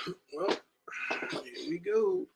Well, here we go.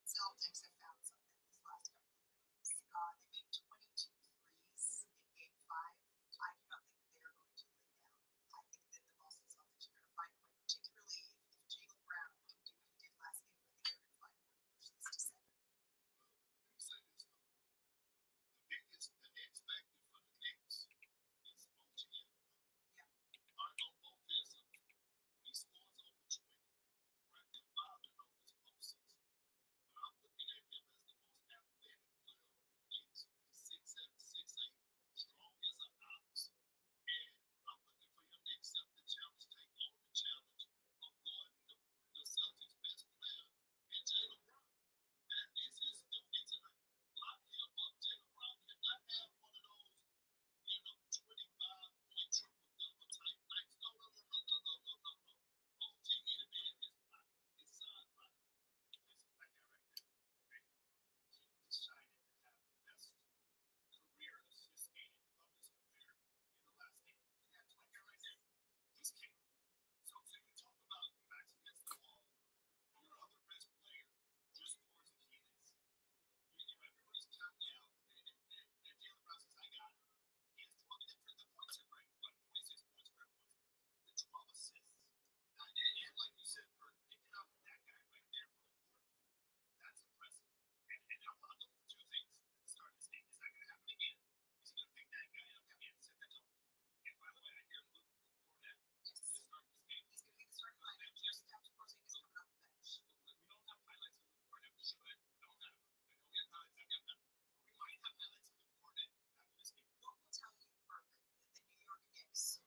Celtics have found something these last couple of games. They made 22 threes in game five. I do not think that they are going to lay down. I think that the Boston Celtics are going to find a way, particularly if Jaylen Brown can do what he did last game. I think they're going to find a way to push this to seven. The biggest X factor for the Knicks is OG. Yeah. On offensive, he scores over 20, right? They're 5-0 this postseason. But I'm looking at him as the most athletic player on the Knicks. He's 6'7", 6'8", strong as an ox. And I'm looking for him to accept the challenge, take on the challenge of guarding the Celtics' best player and Jaylen Brown. That is his duty tonight. Lock him up. Jaylen Brown cannot have one of those, 25-point triple-double type nights. No. OG need to be in his pocket, his side pocket. Listen, like that right there. Okay. He decided to have the best career assist game of his career in the last game. Yeah, Like that right there. He's king. So you talk about your backs against the wall. Your other best player just scores the keys. Everybody's counting you out. And Jaylen Brown says, I got it. He has 12. The points are great, but 26 points, whatever it was. The 12 assists. And like you said, Bert, picking up that guy right there for the fourth, that's impressive. And I'm looking for two things at the start of this game. Is that going to happen again? Is he going to pick that guy up again and set that tone? And by the way, I hear Luke Cornett Yes. will start this game. He's going to be the starting lineup. Just Steps Porzingis coming off the bench. We don't have highlights of Luke Cornett. We should. Don't have. I know we have highlights. I have them. We might have highlights of Luke Cornett after this game. What will tell you, Mark, that the New York Knicks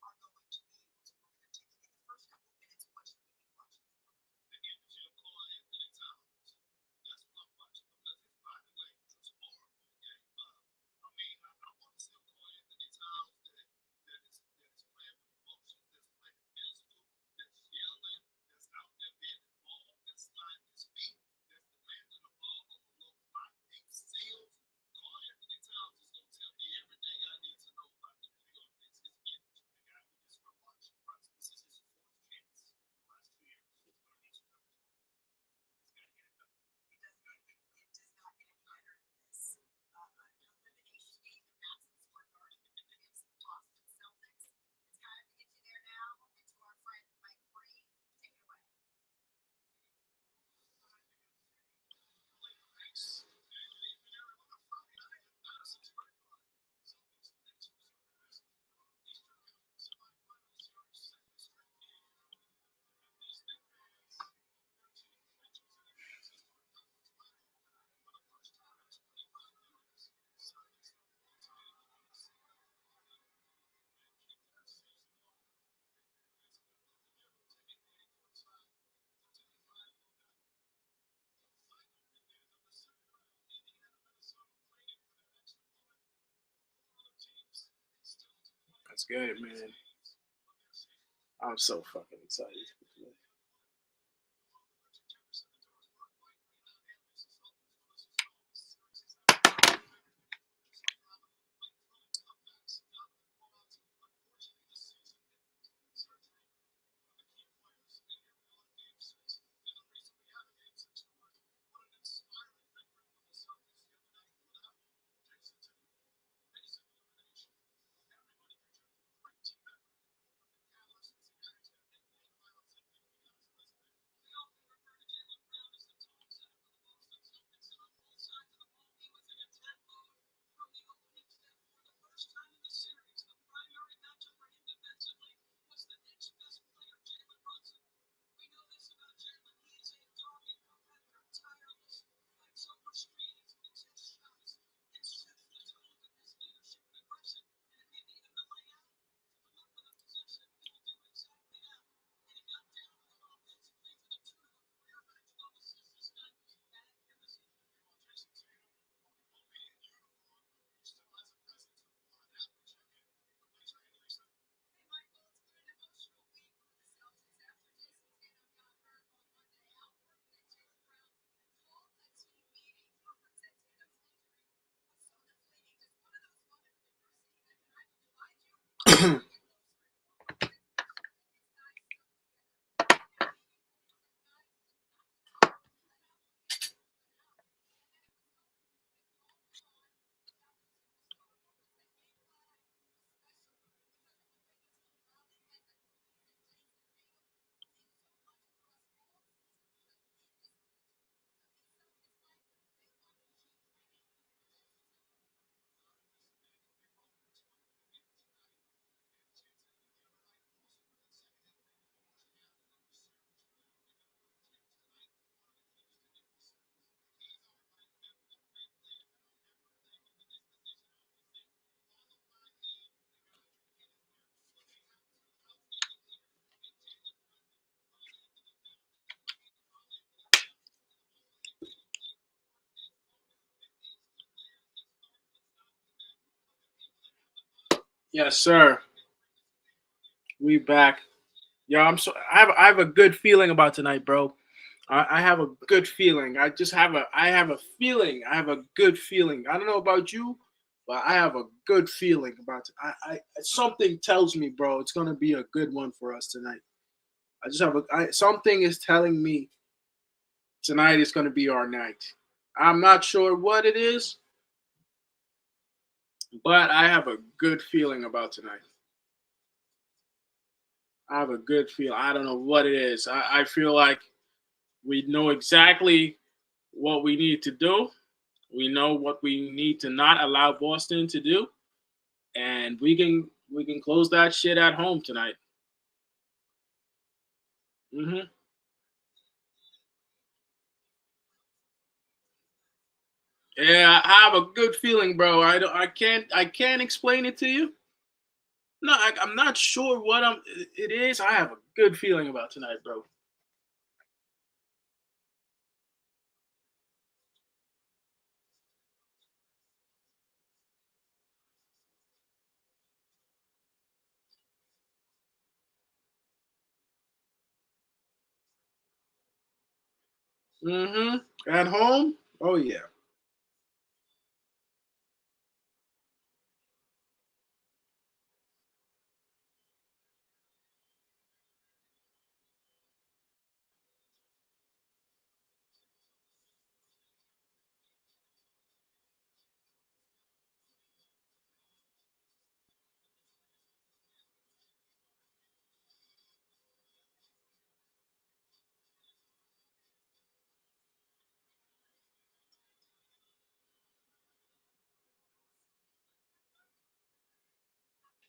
are going to be able to work their ticket in the first couple of minutes? What should we be watching for? The energy of Cole Anthony Towns. That's what I'm watching because his body language was horrible in game five. I mean, I want to see a Cole Anthony Towns that is playing with emotions, that's playing physical, that's yelling, that's out there being involved, that's sliding his feet, that's demanding the ball on the low block, deep seals. Cole Anthony Towns is going to tell me everything I need to know about the New York Knicks. His energy, the guy we just were watching. This is his fourth chance in the last 2 years. He's going to need some numbers. He's got to get it done. It does not get any better than this. Elimination game in Madison Square Garden against the Boston Celtics. It's time to get you there now. And to our friend Mike Breen, take it away. That's good, man. I'm so fucking excited. Yes, sir. We back. Yo, I have a good feeling about tonight, bro. I have a good feeling. I have a feeling. I have a good feeling. I don't know about you, but I have a good feeling about it. Something tells me, bro, it's gonna be a good one for us tonight. I just have something is telling me tonight is gonna be our night. I'm not sure what it is, but I have a good feeling about tonight. I have a good feel. I don't know what it is. I feel like we know exactly what we need to do. We know what we need to not allow Boston to do, and we can close that shit at home tonight. Hmm. Yeah, I have a good feeling, bro. I can't explain it to you. No, I'm not sure what it is. I have a good feeling about tonight, bro. Hmm. At home? Oh yeah.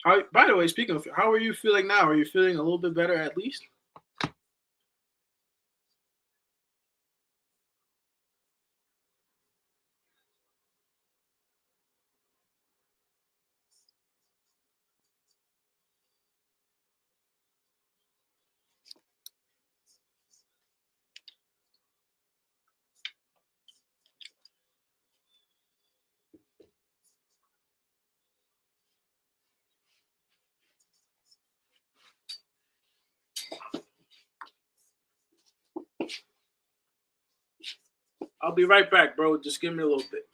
By the way, speaking of, how are you feeling now? Are you feeling a little bit better at least? I'll be right back, bro. Just give me a little bit.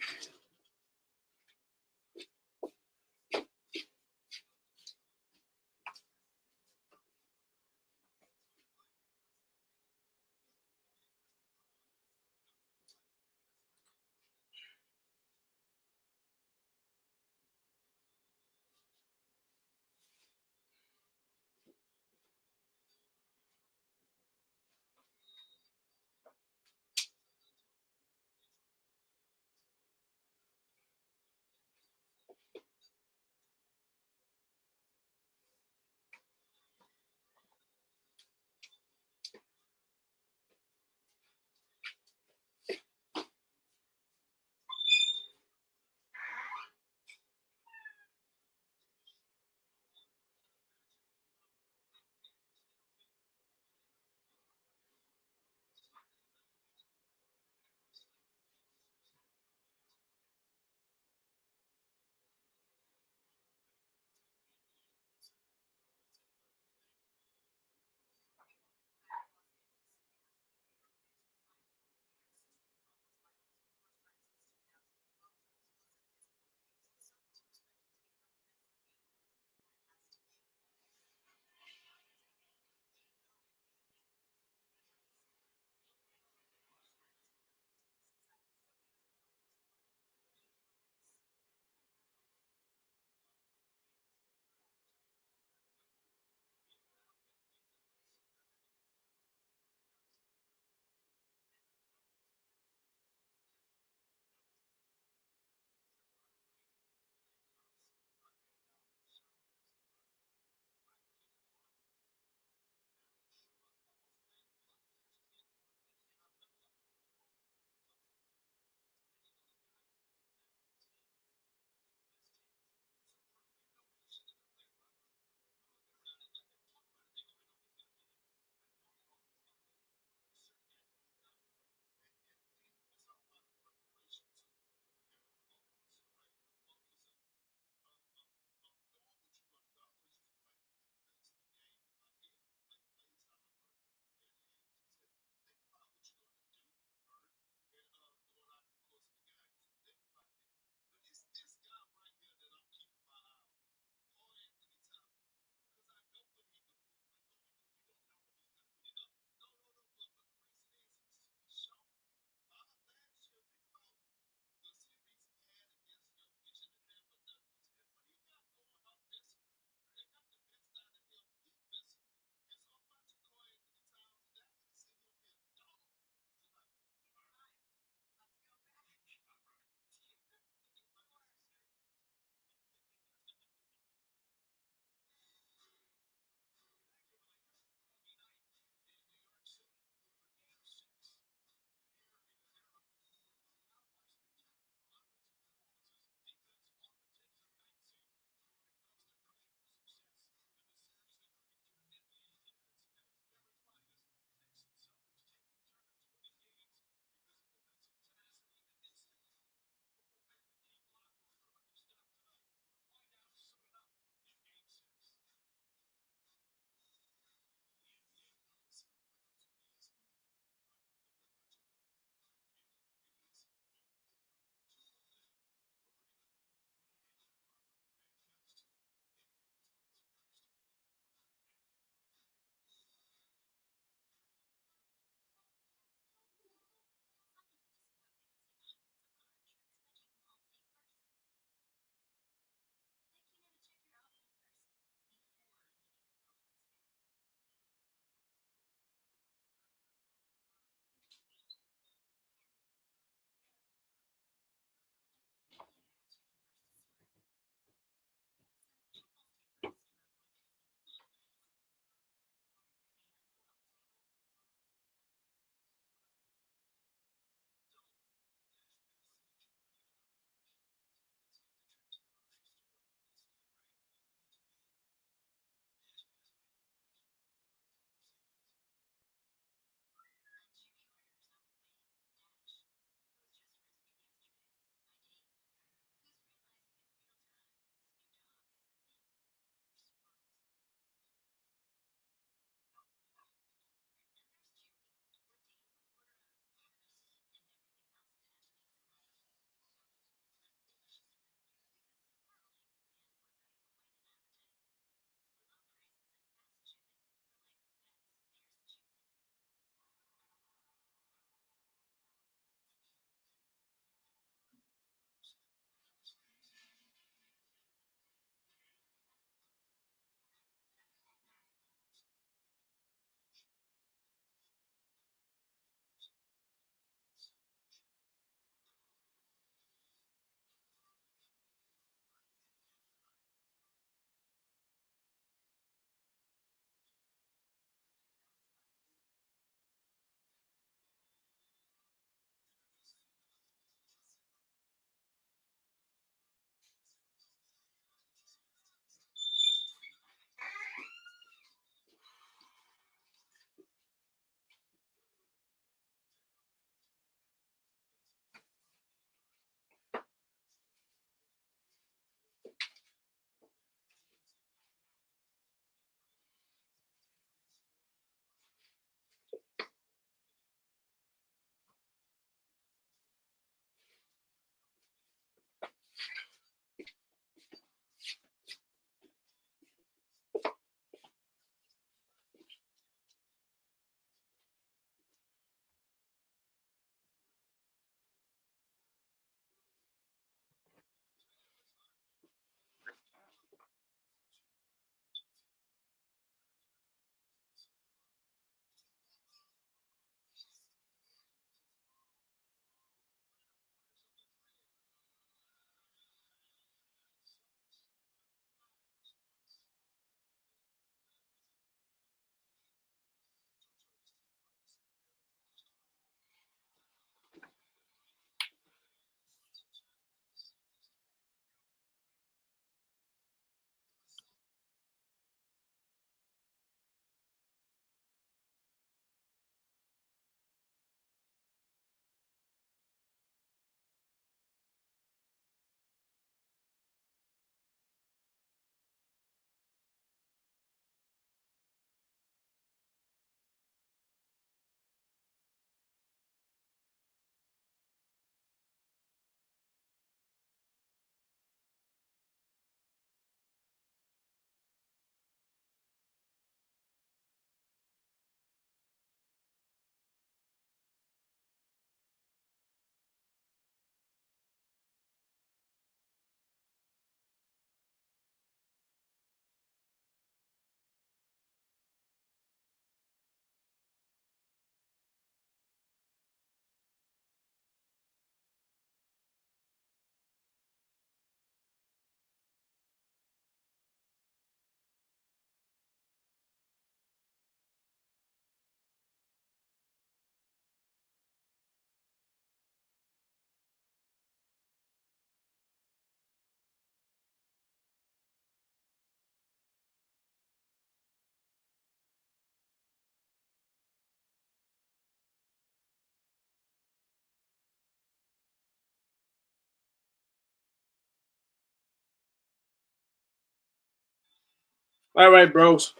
All right, bros.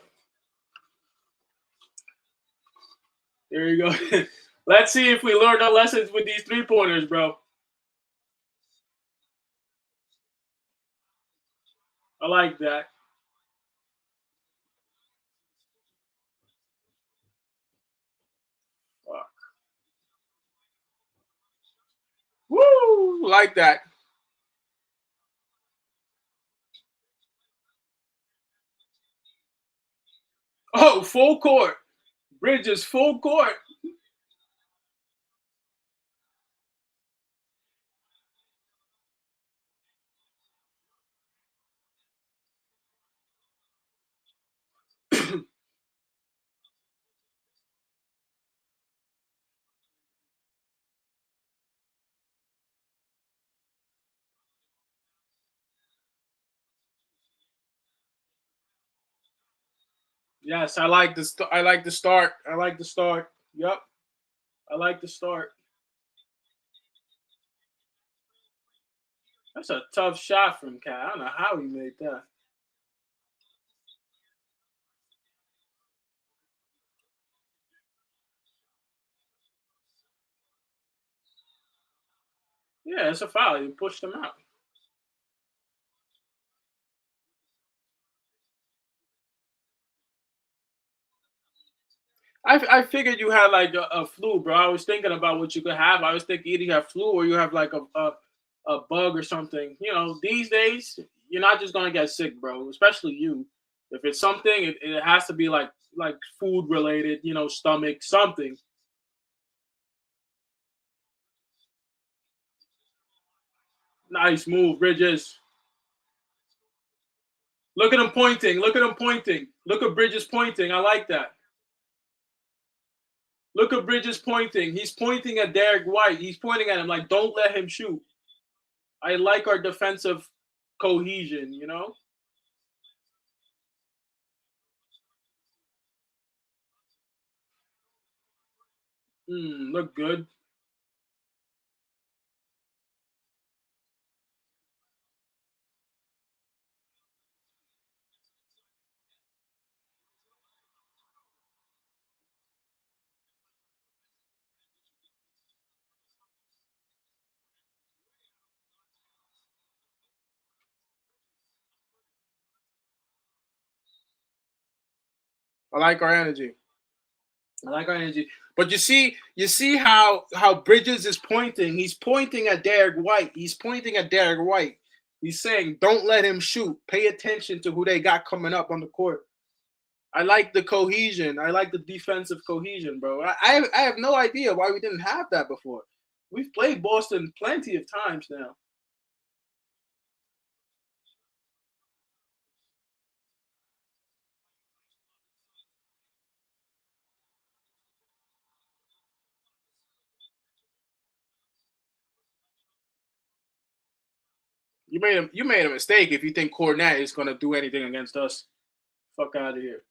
There you go. Let's see if we learned our lessons with these 3-pointers, bro. I like that. Fuck. Woo! Like that. Oh, full court. Bridges, full court. Yes, I like the I like the start. I like the start. Yep, I like the start. That's a tough shot from Cat. I don't know how he made that. Yeah, it's a foul. He pushed him out. I figured you had like a flu, bro. I was thinking about what you could have. I was thinking either you have flu or you have like a bug or something. You know, these days you're not just gonna get sick, bro. Especially you. If it's something, it has to be like food related. You know, stomach something. Nice move, Bridges. Look at him pointing. Look at him pointing. Look at Bridges pointing. I like that. Look at Bridges pointing. He's pointing at Derek White. He's pointing at him like, don't let him shoot. I like our defensive cohesion, you know? Look good. I like our energy. I like our energy. But you see how Bridges is pointing. He's pointing at Derek White. He's pointing at Derek White. He's saying, "Don't let him shoot. Pay attention to who they got coming up on the court." I like the cohesion. I like the defensive cohesion, bro. I have no idea why we didn't have that before. We've played Boston plenty of times now. You made a mistake if you think Cornet is gonna do anything against us. Fuck out of here.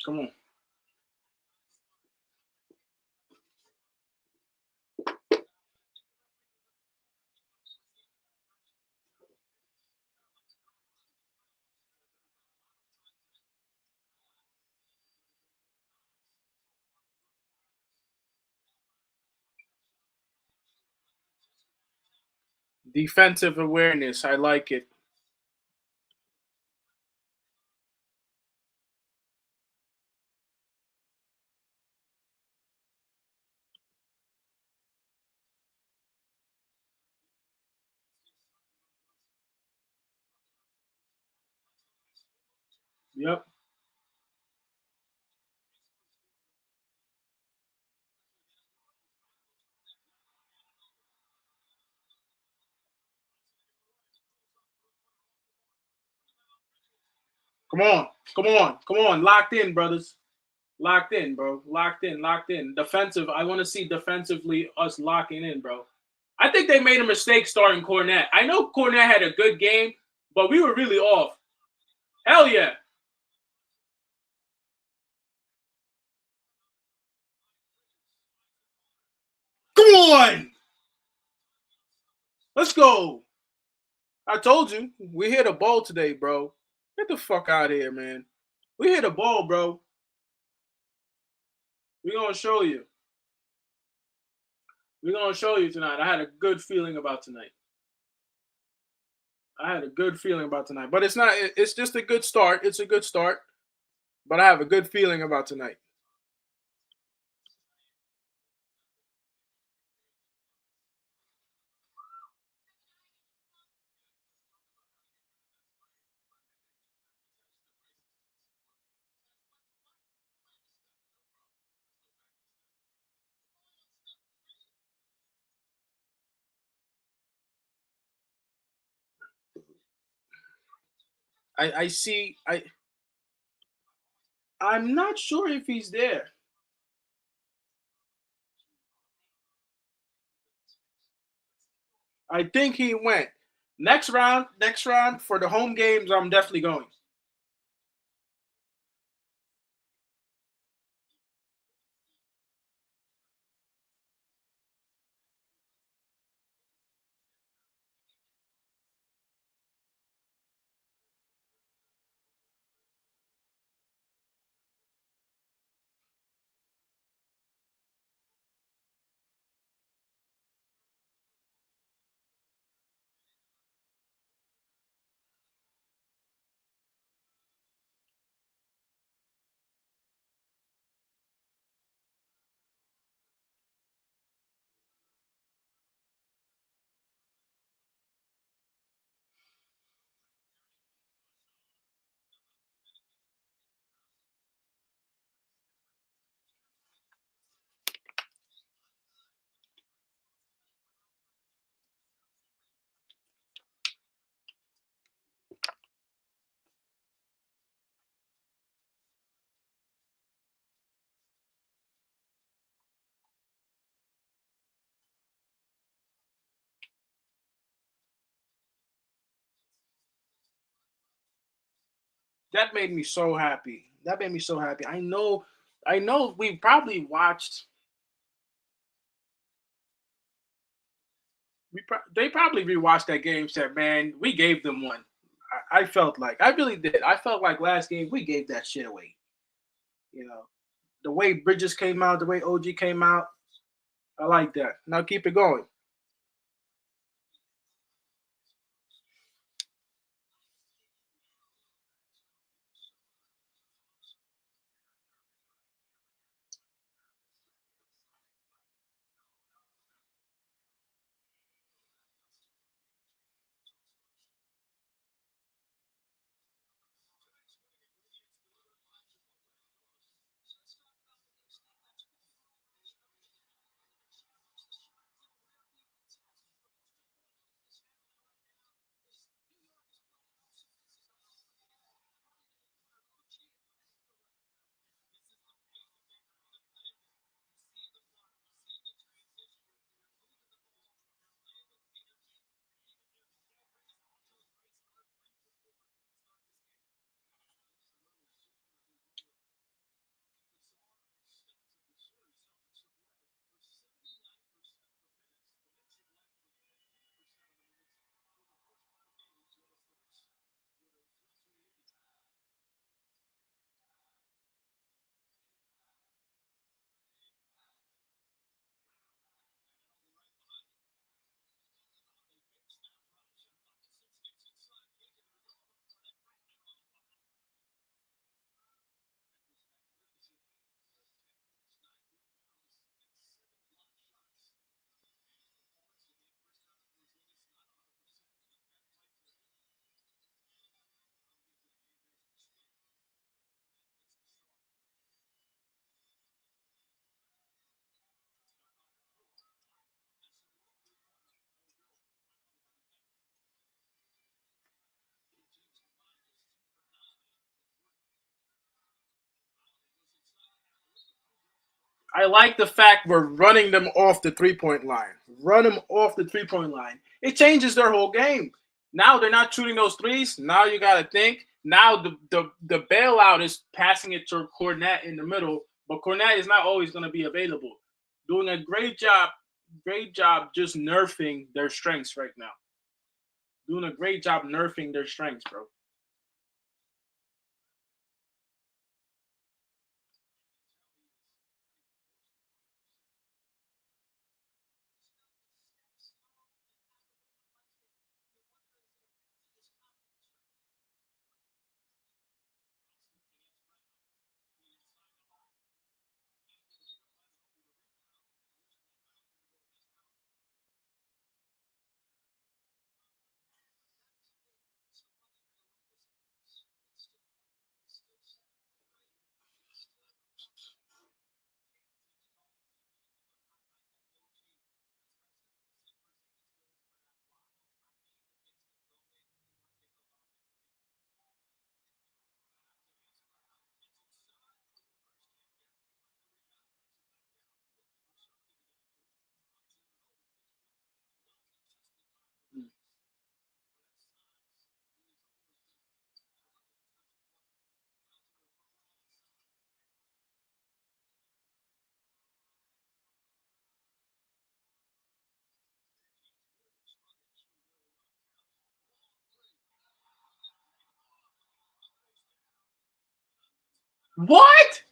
Come on. Defensive awareness. I like it. Yep. Come on. Come on. Come on. Locked in, brothers. Locked in, bro. Locked in. Locked in. Defensive. I want to see defensively us locking in, bro. I think they made a mistake starting Cornette. I know Cornette had a good game, but we were really off. Hell yeah. Come on. Let's go. I told you. We hit a ball today, bro. Get the fuck out of here, man. We hit a ball, bro. We're going to show you. We're going to show you tonight. I had a good feeling about tonight. I had a good feeling about tonight. But it's not, it's just a good start. It's a good start. But I have a good feeling about tonight. I see. I'm not sure if he's there. I think he went. Next round for the home games, I'm definitely going. That made me so happy. That made me so happy. I know we probably watched they probably rewatched that game said, man, we gave them one. I felt like I really did. I felt like last game we gave that shit away. You know, the way Bridges came out, the way OG came out, I like that. Now keep it going. I like the fact we're running them off the 3 point line. Run them off the 3 point line. It changes their whole game. Now they're not shooting those threes. Now you got to think. Now the bailout is passing it to Cornette in the middle, but Cornette is not always going to be available. Doing a great job just nerfing their strengths right now. Doing a great job nerfing their strengths, bro. What?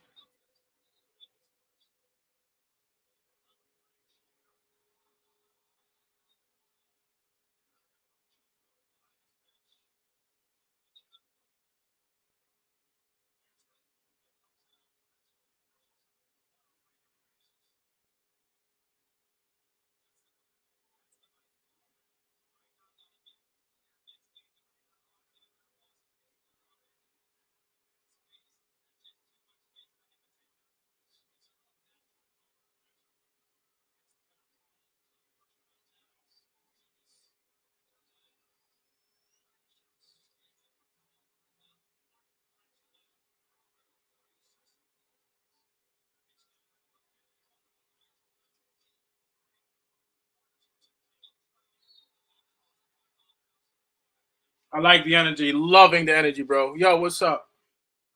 I like the energy. Loving the energy, bro. Yo, what's up?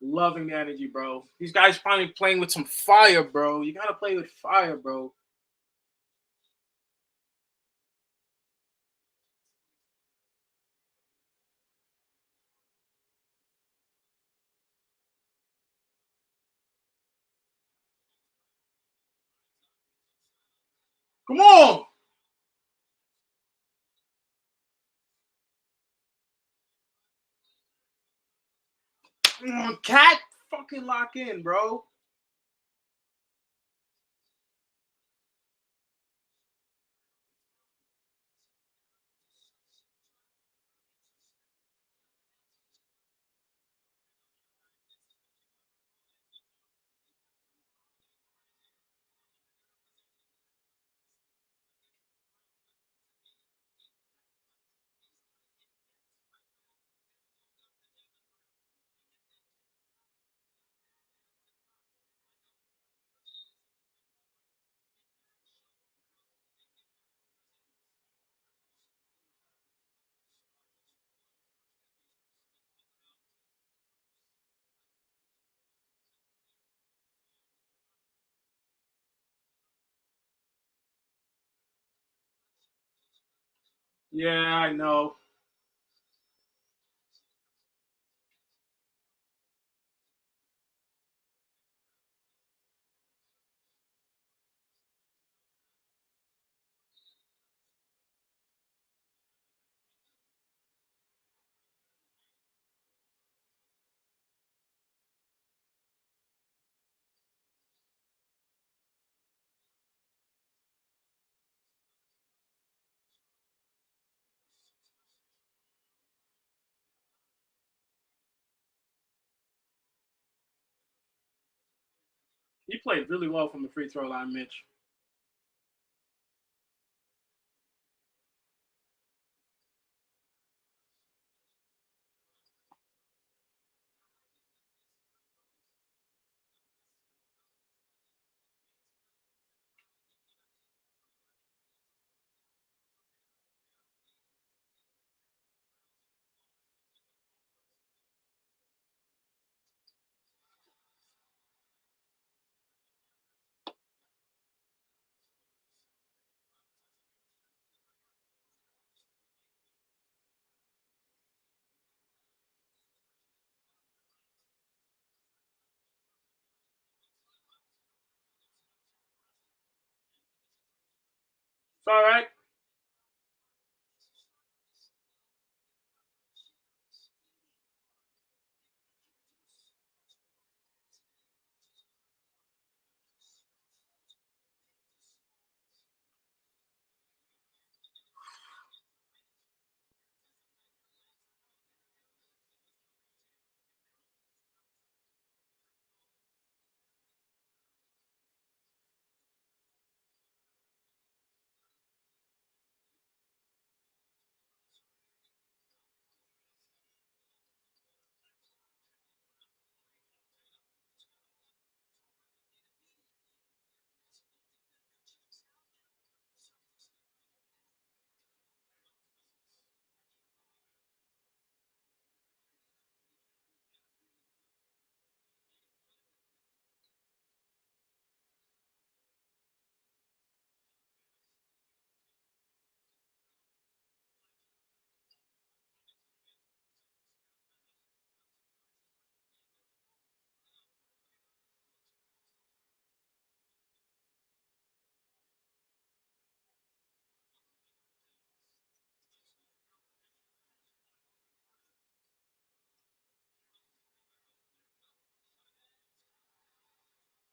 Loving the energy, bro. These guys finally playing with some fire, bro. You gotta play with fire, bro. Come on. Cat, fucking lock in, bro. Yeah, I know. He played really well from the free throw line, Mitch. It's all right.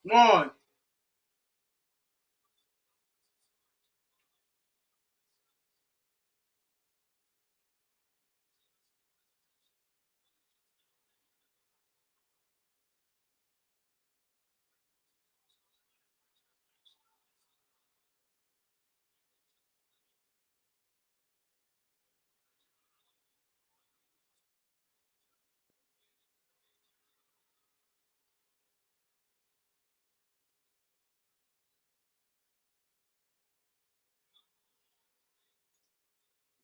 Come on.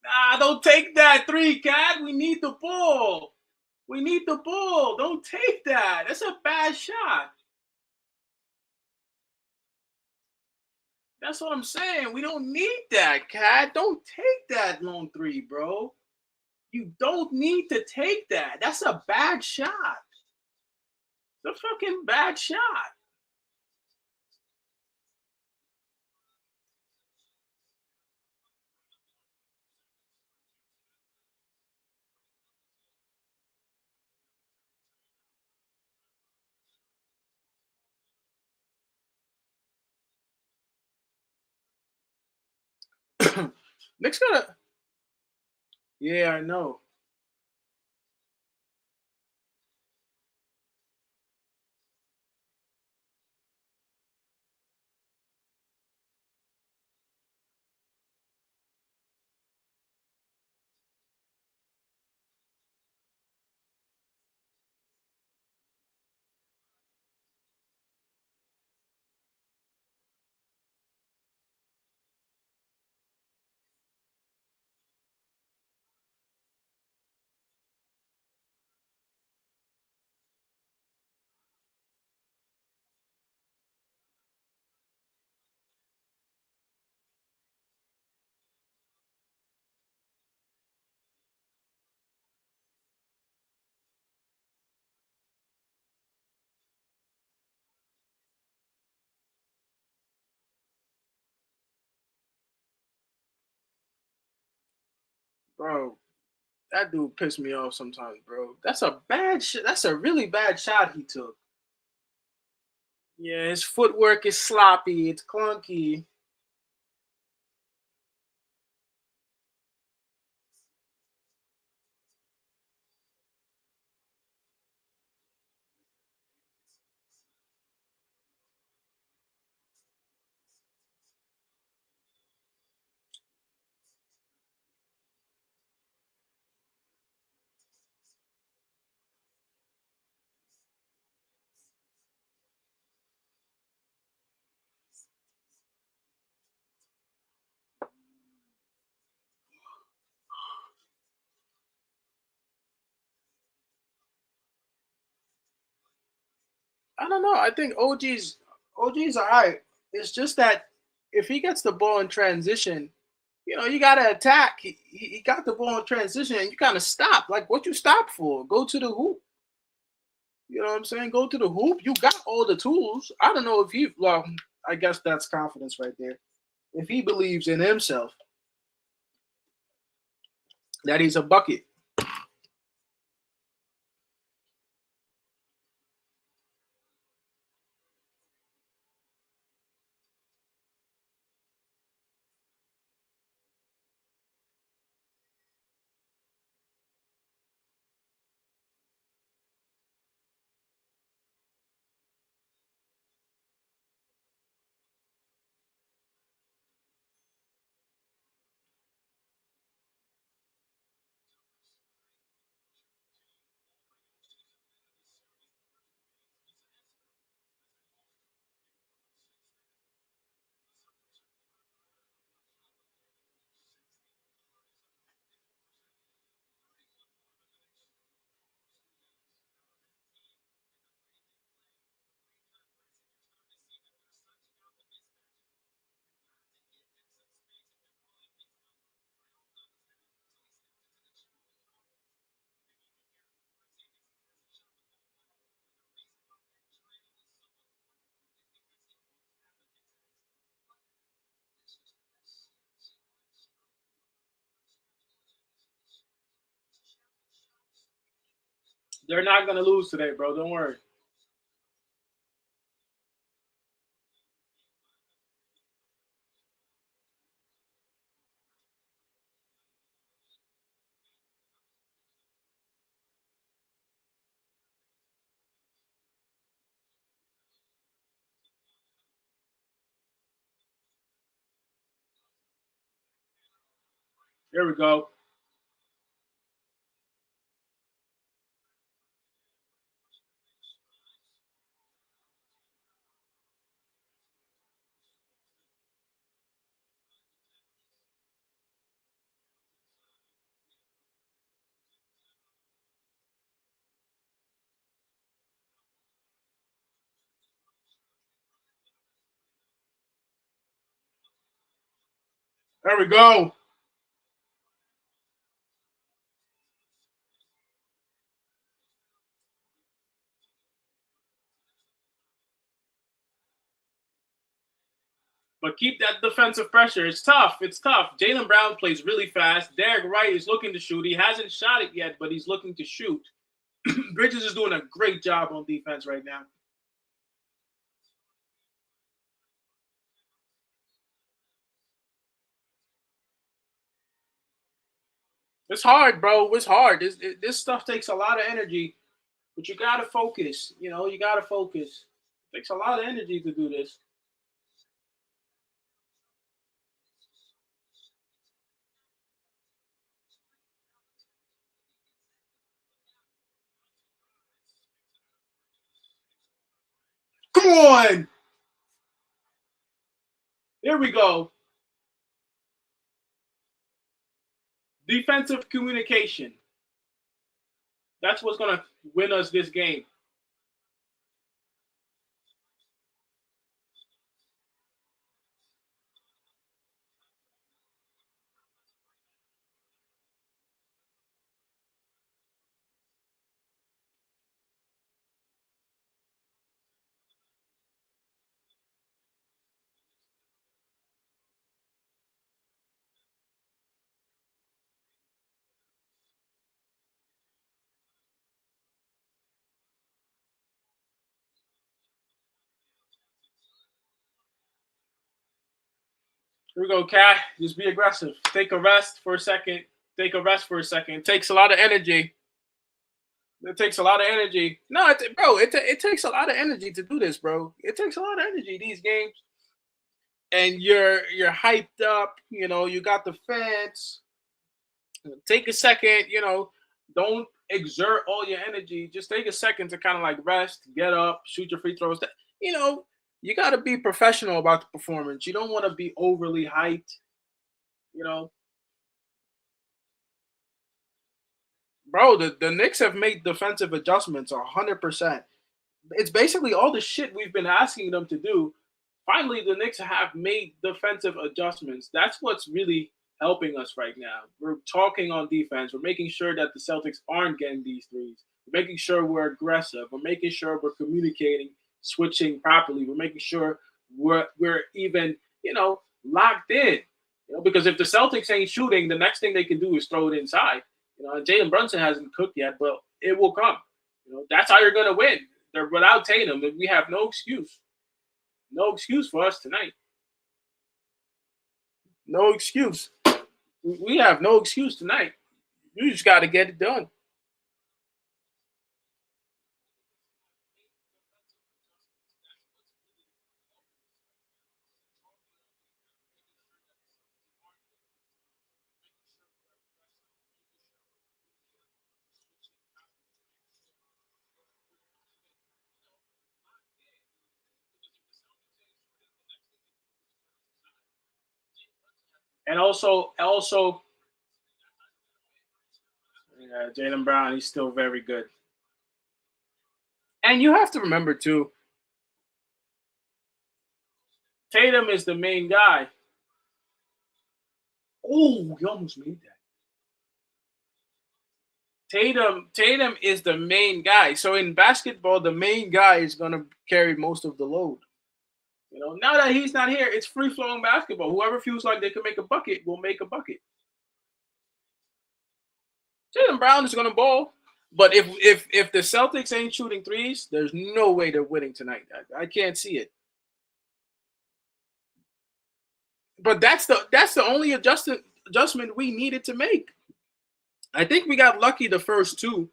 Nah, don't take that three, Cat. We need the ball. We need the ball. Don't take that. That's a bad shot. That's what I'm saying. We don't need that, Cat. Don't take that long three, bro. You don't need to take that. That's a bad shot. It's a fucking bad shot. Knicks gotta. Yeah, I know. Bro, that dude pissed me off sometimes, bro. That's a bad shot. That's a really bad shot he took. Yeah, his footwork is sloppy. It's clunky. I don't know. I think OG's all right. It's just that if he gets the ball in transition, you got to attack. He got the ball in transition, and you kind of stop. Like, what you stop for? Go to the hoop. You know what I'm saying? Go to the hoop. You got all the tools. I don't know if you. Well, I guess that's confidence right there. if he believes in himself that he's a bucket. They're not gonna lose today, bro. Don't worry. Here we go. There we go. But keep that defensive pressure. It's tough. It's tough. Jaylen Brown plays really fast. Derek Wright is looking to shoot. He hasn't shot it yet, but he's looking to shoot. Bridges is doing a great job on defense right now. It's hard, bro. It's hard. This stuff takes a lot of energy, but you gotta focus. You gotta focus. It takes a lot of energy to do this. Come on. Here we go. Defensive communication. That's what's gonna win us this game. Here we go, Cat. Just be aggressive. Take a rest for a second. Take a rest for a second. It takes a lot of energy. It takes a lot of energy. No, bro, it takes a lot of energy to do this, bro. It takes a lot of energy, these games. And you're hyped up, you got the fans. Take a second, don't exert all your energy. Just take a second to kind of like rest, get up, shoot your free throws. You know, you got to be professional about the performance. You don't want to be overly hyped, you know. Bro, the Knicks have made defensive adjustments 100%. It's basically all the shit we've been asking them to do. Finally, the Knicks have made defensive adjustments. That's what's really helping us right now. We're talking on defense. We're making sure that the Celtics aren't getting these threes. We're making sure we're aggressive. We're making sure we're communicating, switching properly. We're making sure we're even, locked in. Because if the Celtics ain't shooting, the next thing they can do is throw it inside. Jalen Brunson hasn't cooked yet, but it will come. That's how you're gonna win. They're without Tatum, we have no excuse. No excuse for us tonight. No excuse. We have no excuse tonight. You just got to get it done. And also, yeah, Jaylen Brown, he's still very good. And you have to remember too, Tatum is the main guy. Oh, you almost made that. Tatum is the main guy. So in basketball, the main guy is gonna carry most of the load. Now that he's not here, it's free flowing basketball. Whoever feels like they can make a bucket will make a bucket. Jaylen Brown is gonna ball. But if the Celtics ain't shooting threes, there's no way they're winning tonight. I can't see it. But that's the only adjustment we needed to make. I think we got lucky the first two,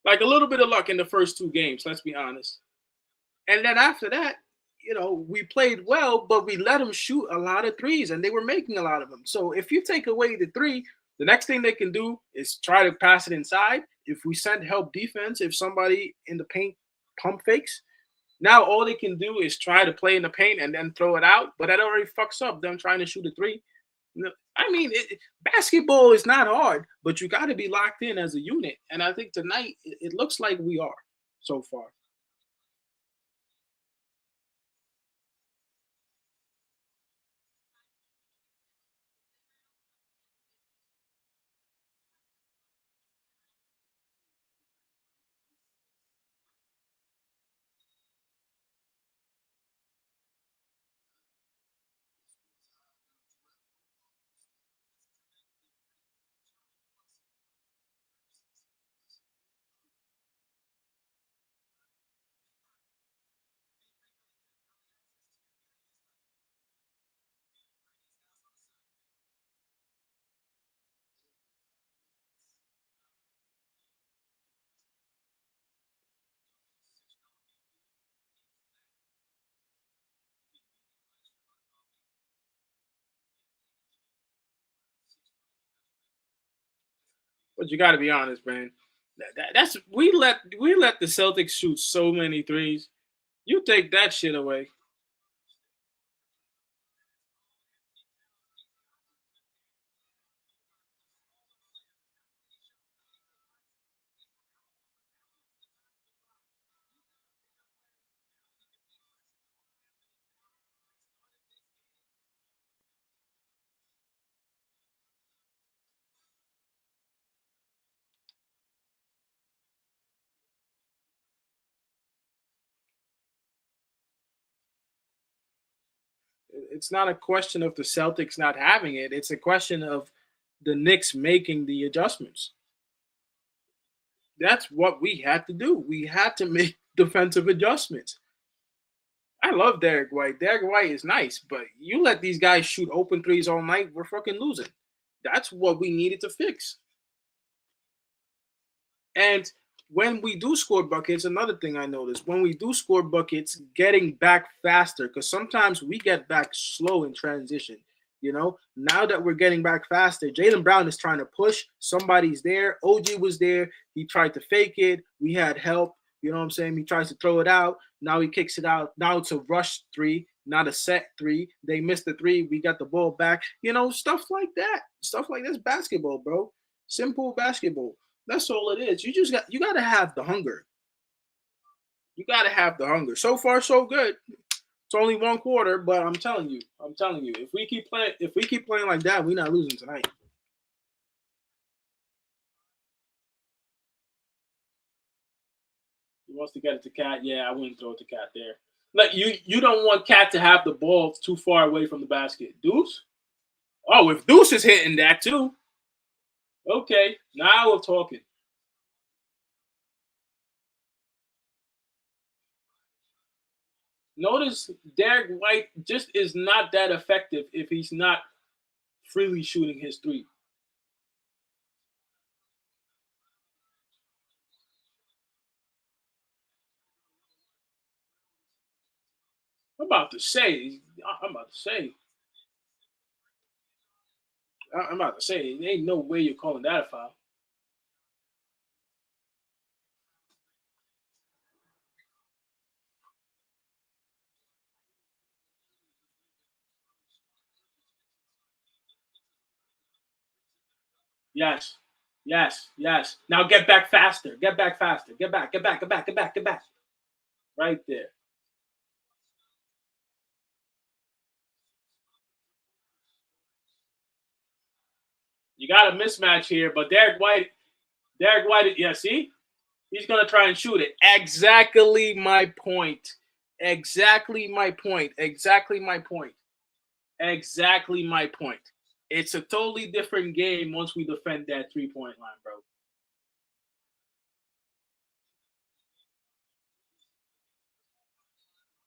like a little bit of luck in the first two games. Let's be honest. And then after that, we played well, but we let them shoot a lot of threes, and they were making a lot of them. So if you take away the three, the next thing they can do is try to pass it inside. If we send help defense, if somebody in the paint pump fakes, now all they can do is try to play in the paint and then throw it out. But that already fucks up them trying to shoot a three. I mean, basketball is not hard, but you got to be locked in as a unit. And I think tonight it looks like we are so far. But you got to be honest, man. That's we let the Celtics shoot so many threes. You take that shit away. It's not a question of the Celtics not having it. It's a question of the Knicks making the adjustments. That's what we had to do. We had to make defensive adjustments. I love Derek White. Derek White is nice, but you let these guys shoot open threes all night, we're fucking losing. That's what we needed to fix. And when we do score buckets, another thing I noticed, when we do score buckets, getting back faster, because sometimes we get back slow in transition. Now that we're getting back faster, Jaylen Brown is trying to push. Somebody's there. OG was there. He tried to fake it. We had help. You know what I'm saying? He tries to throw it out. Now he kicks it out. Now it's a rush three, not a set three. They missed the three. We got the ball back. Stuff like that. Stuff like that's basketball, bro. Simple basketball. That's all it is. You got to have the hunger. You got to have the hunger. So far, so good. It's only one quarter, but I'm telling you, if we keep playing like that, we're not losing tonight. He wants to get it to Cat. Yeah, I wouldn't throw it to Cat there. Like you don't want Cat to have the ball too far away from the basket. Deuce? Oh, if Deuce is hitting that too, okay, now we're talking. Notice Derek White just is not that effective if he's not freely shooting his three. I'm about to say, I'm about to say, I'm about to say, there ain't no way you're calling that a foul. Yes, yes, yes. Now get back faster. Get back faster. Get back. Get back. Get back. Get back. Get back. Right there. You got a mismatch here, but Derek White, yeah, see, he's gonna try and shoot it. Exactly my point. Exactly my point. Exactly my point. Exactly my point. It's a totally different game once we defend that 3 point line, bro.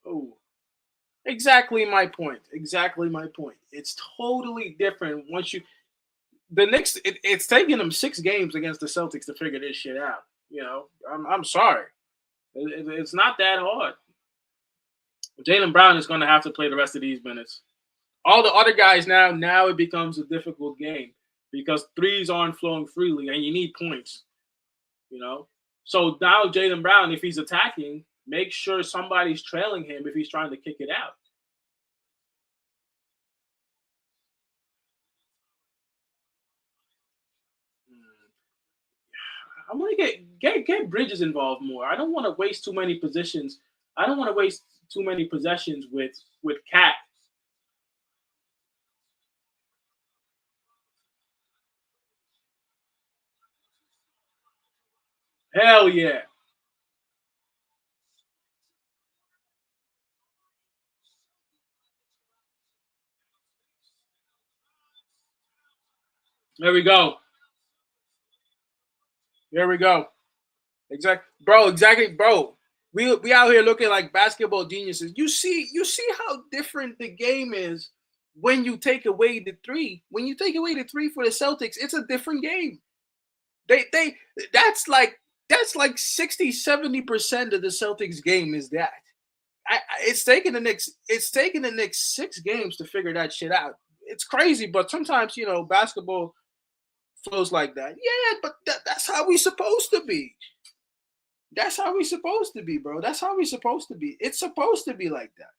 Oh, exactly my point. Exactly my point. It's totally different once you. The Knicks. It's taking them 6 games against the Celtics to figure this shit out. You know, I'm sorry. It's not that hard. Jalen Brown is going to have to play the rest of these minutes. All the other guys now it becomes a difficult game because threes aren't flowing freely and you need points. You know, so now Jalen Brown, if he's attacking, make sure somebody's trailing him if he's trying to kick it out. I want to get Bridges involved more. I don't want to waste too many positions. I don't want to waste too many possessions with Cat. Hell yeah. There we go. There we go. Exactly, bro. We out here looking like basketball geniuses. You see how different the game is when you take away the three. When you take away the three for the Celtics, it's a different game. They that's like that's like 60-70% of the Celtics game is that. It's taking the Knicks 6 games to figure that shit out. It's crazy, but sometimes basketball flows like that. Yeah, but that's how we supposed to be. That's how we supposed to be, bro. That's how we supposed to be. It's supposed to be like that.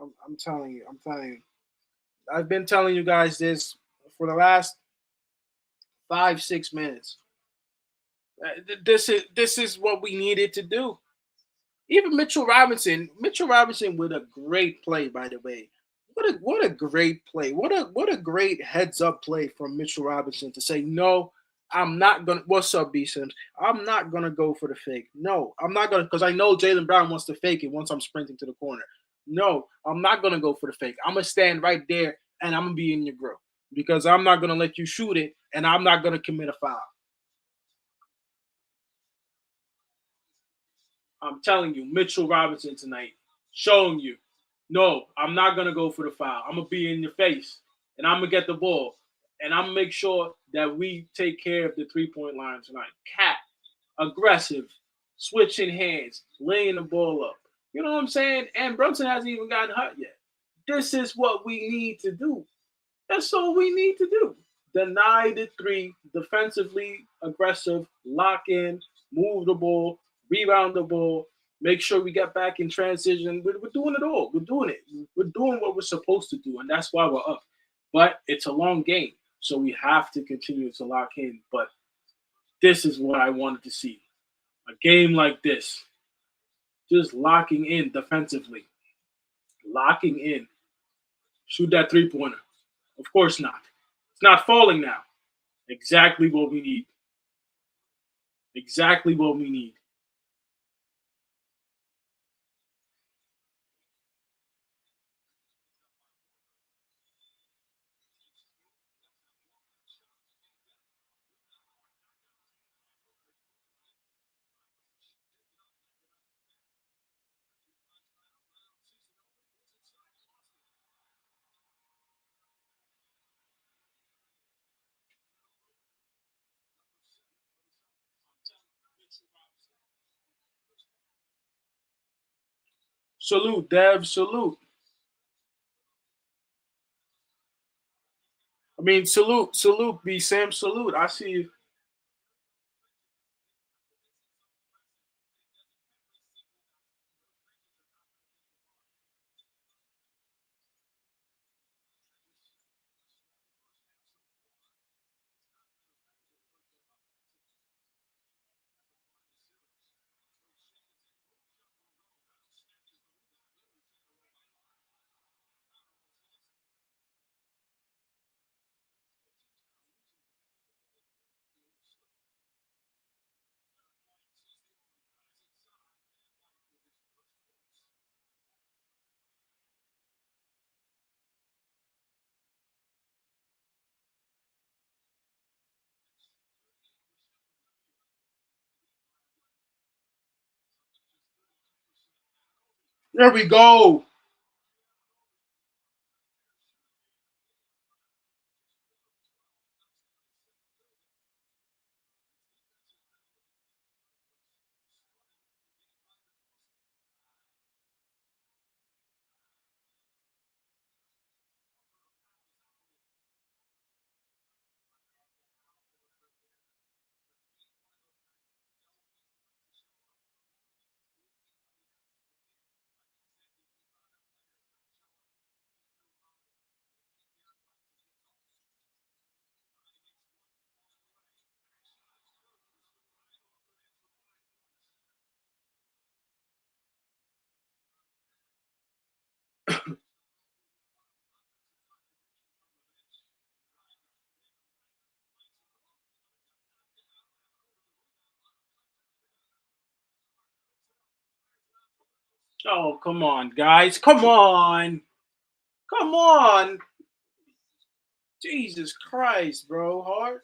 I'm telling you. I'm telling you. I've been telling you guys this for the last 5 6 minutes. This is what we needed to do. Even Mitchell Robinson. Mitchell Robinson with a great play, by the way. What a great play. What a great heads up play from Mitchell Robinson to say no. I'm not gonna. What's up, B Sims? I'm not gonna go for the fake. No, I'm not gonna because I know Jalen Brown wants to fake it once I'm sprinting to the corner. No, I'm not gonna go for the fake. I'm gonna stand right there and I'm gonna be in your grill because I'm not gonna let you shoot it and I'm not gonna commit a foul. I'm telling you, Mitchell Robinson tonight, showing you, no, I'm not gonna go for the foul. I'm gonna be in your face, and I'm gonna get the ball, and I'm gonna make sure that we take care of the 3 point line tonight. Cat, aggressive, switching hands, laying the ball up. You know what I'm saying? And Brunson hasn't even gotten hurt yet. This is what we need to do. That's all we need to do. Deny the three, defensively aggressive, lock in, move the ball, rebound the ball, make sure we get back in transition. We're doing it all. We're doing it. We're doing what we're supposed to do, and that's why we're up. But it's a long game, so we have to continue to lock in. But this is what I wanted to see. A game like this, just locking in defensively, locking in. Shoot that 3 pointer. Of course not. It's not falling now. Exactly what we need. Exactly what we need. Salute, Dev. Salute. I mean, salute, salute, B Sam, salute. I see you. There we go. Oh, come on, guys. Come on. Come on. Jesus Christ, bro. Hard.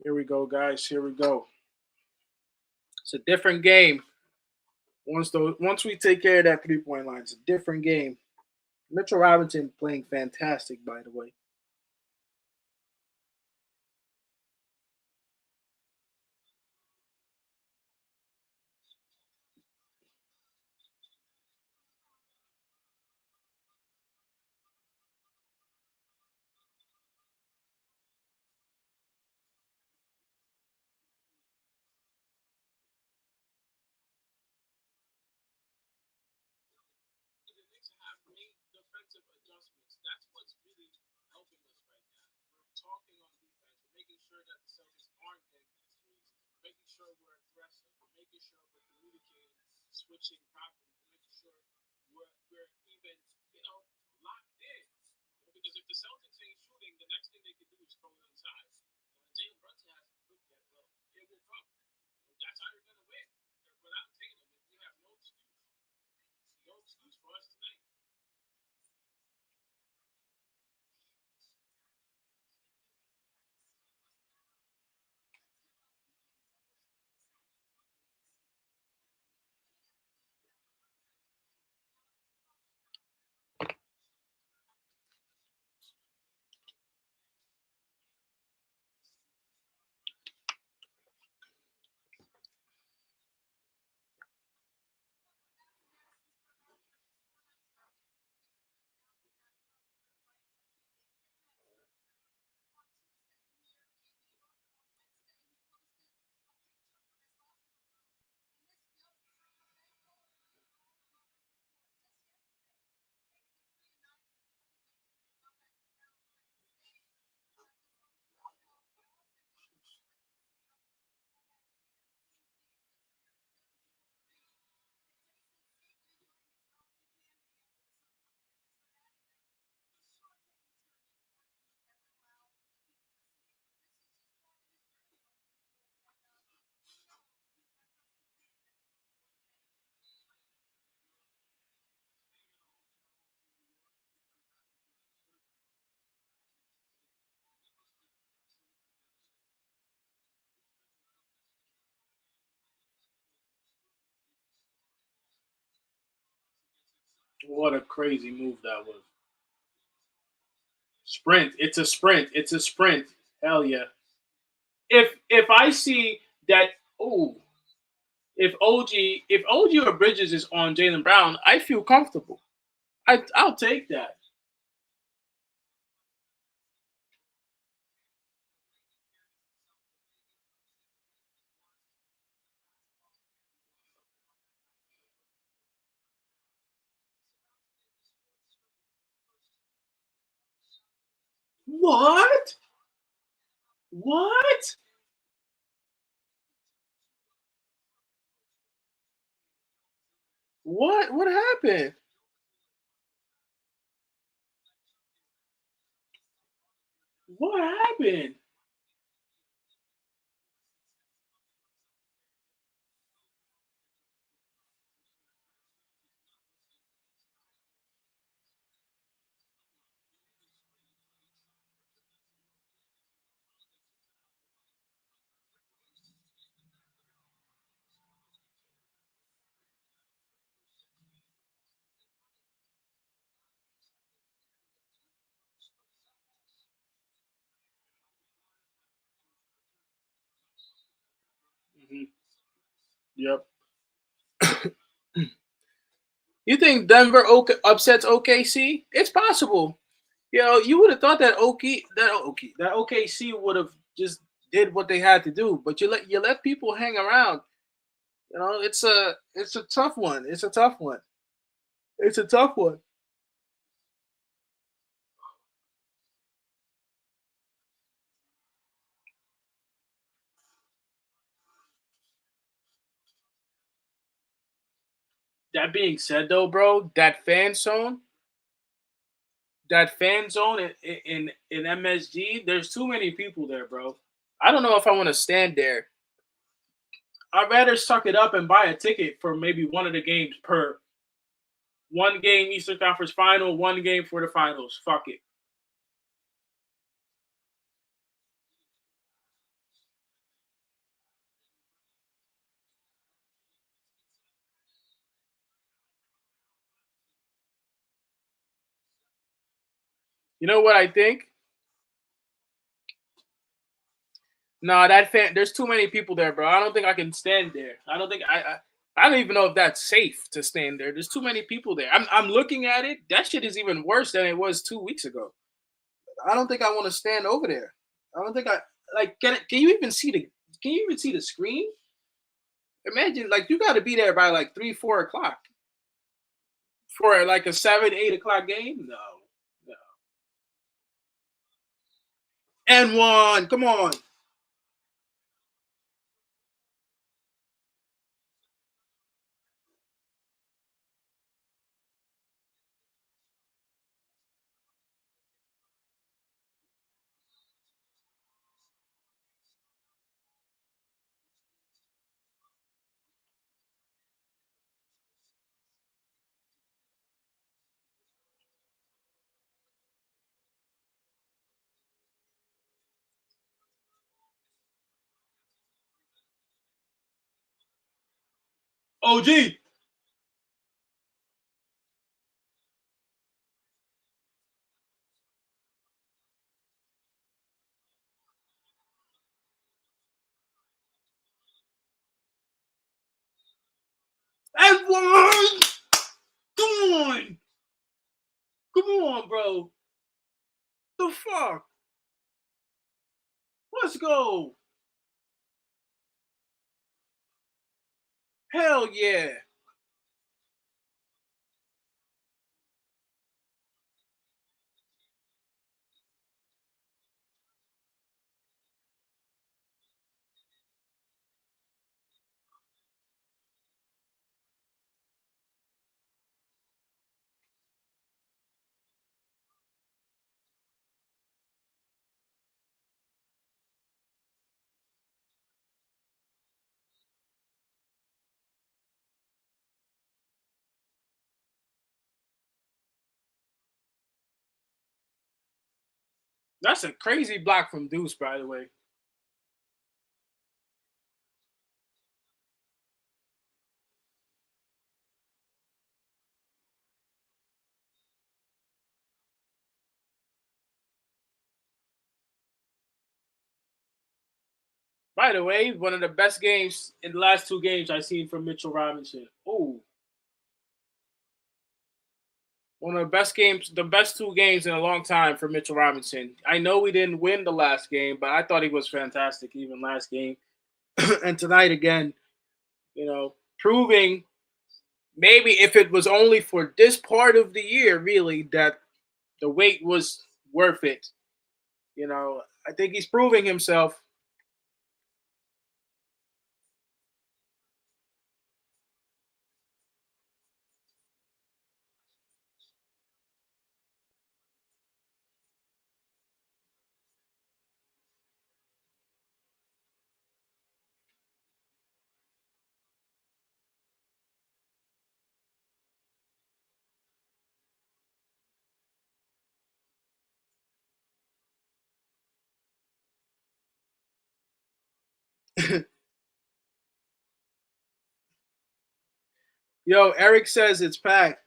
Here we go, guys. Here we go. It's a different game. Once we take care of that 3 point line, it's a different game. Mitchell Robinson playing fantastic, by the way. The Knicks have made defensive adjustments. That's what's really helping us right now. We're talking on defense. We're making sure that the Celtics aren't getting these threes. We're making sure we're aggressive. We're making sure we're communicating, switching properly. We're making sure we're even, locked in. Because if the Celtics ain't shooting, the next thing they can do is throw it inside. And Jalen Brunson hasn't proved yet, well, it will come. That's how you're going to win. Without Tatum, we have no excuse. No excuse for us tonight. What a crazy move that was. Sprint. It's a sprint. It's a sprint. Hell yeah. If I see that, oh, if OG or Bridges is on Jalen Brown, I feel comfortable. I'll take that. What? What? What happened? What happened? Mhm. Yep. You think Denver upsets OKC? It's possible. You would have thought that OKC would have just did what they had to do, but you let people hang around. It's a tough one. It's a tough one. It's a tough one. That being said, though, bro, that fan zone in MSG, there's too many people there, bro. I don't know if I want to stand there. I'd rather suck it up and buy a ticket for maybe one of the games per one game Eastern Conference Final, one game for the finals. Fuck it. You know what I think? No, that fan. There's too many people there, bro. I don't think I can stand there. I don't think I don't even know if that's safe to stand there. There's too many people there. I'm looking at it. That shit is even worse than it was 2 weeks ago. I don't think I want to stand over there. I don't think I like. Can you even see the? Can you even see the screen? Imagine like you got to be there by like 3, 4 o'clock for like a 7, 8 o'clock game. No, no. And one. Come on. OG. And one. Come on. Come on, bro. The fuck? Let's go. Hell yeah. That's a crazy block from Deuce, by the way. By the way, one of the best games in the last 2 games I've seen from Mitchell Robinson. Oh, one of the best 2 games in a long time for Mitchell Robinson. I know we didn't win the last game, but I thought he was fantastic even last game. And tonight again, proving maybe if it was only for this part of the year, really, that the wait was worth it. I think he's proving himself. Yo, Eric says it's packed.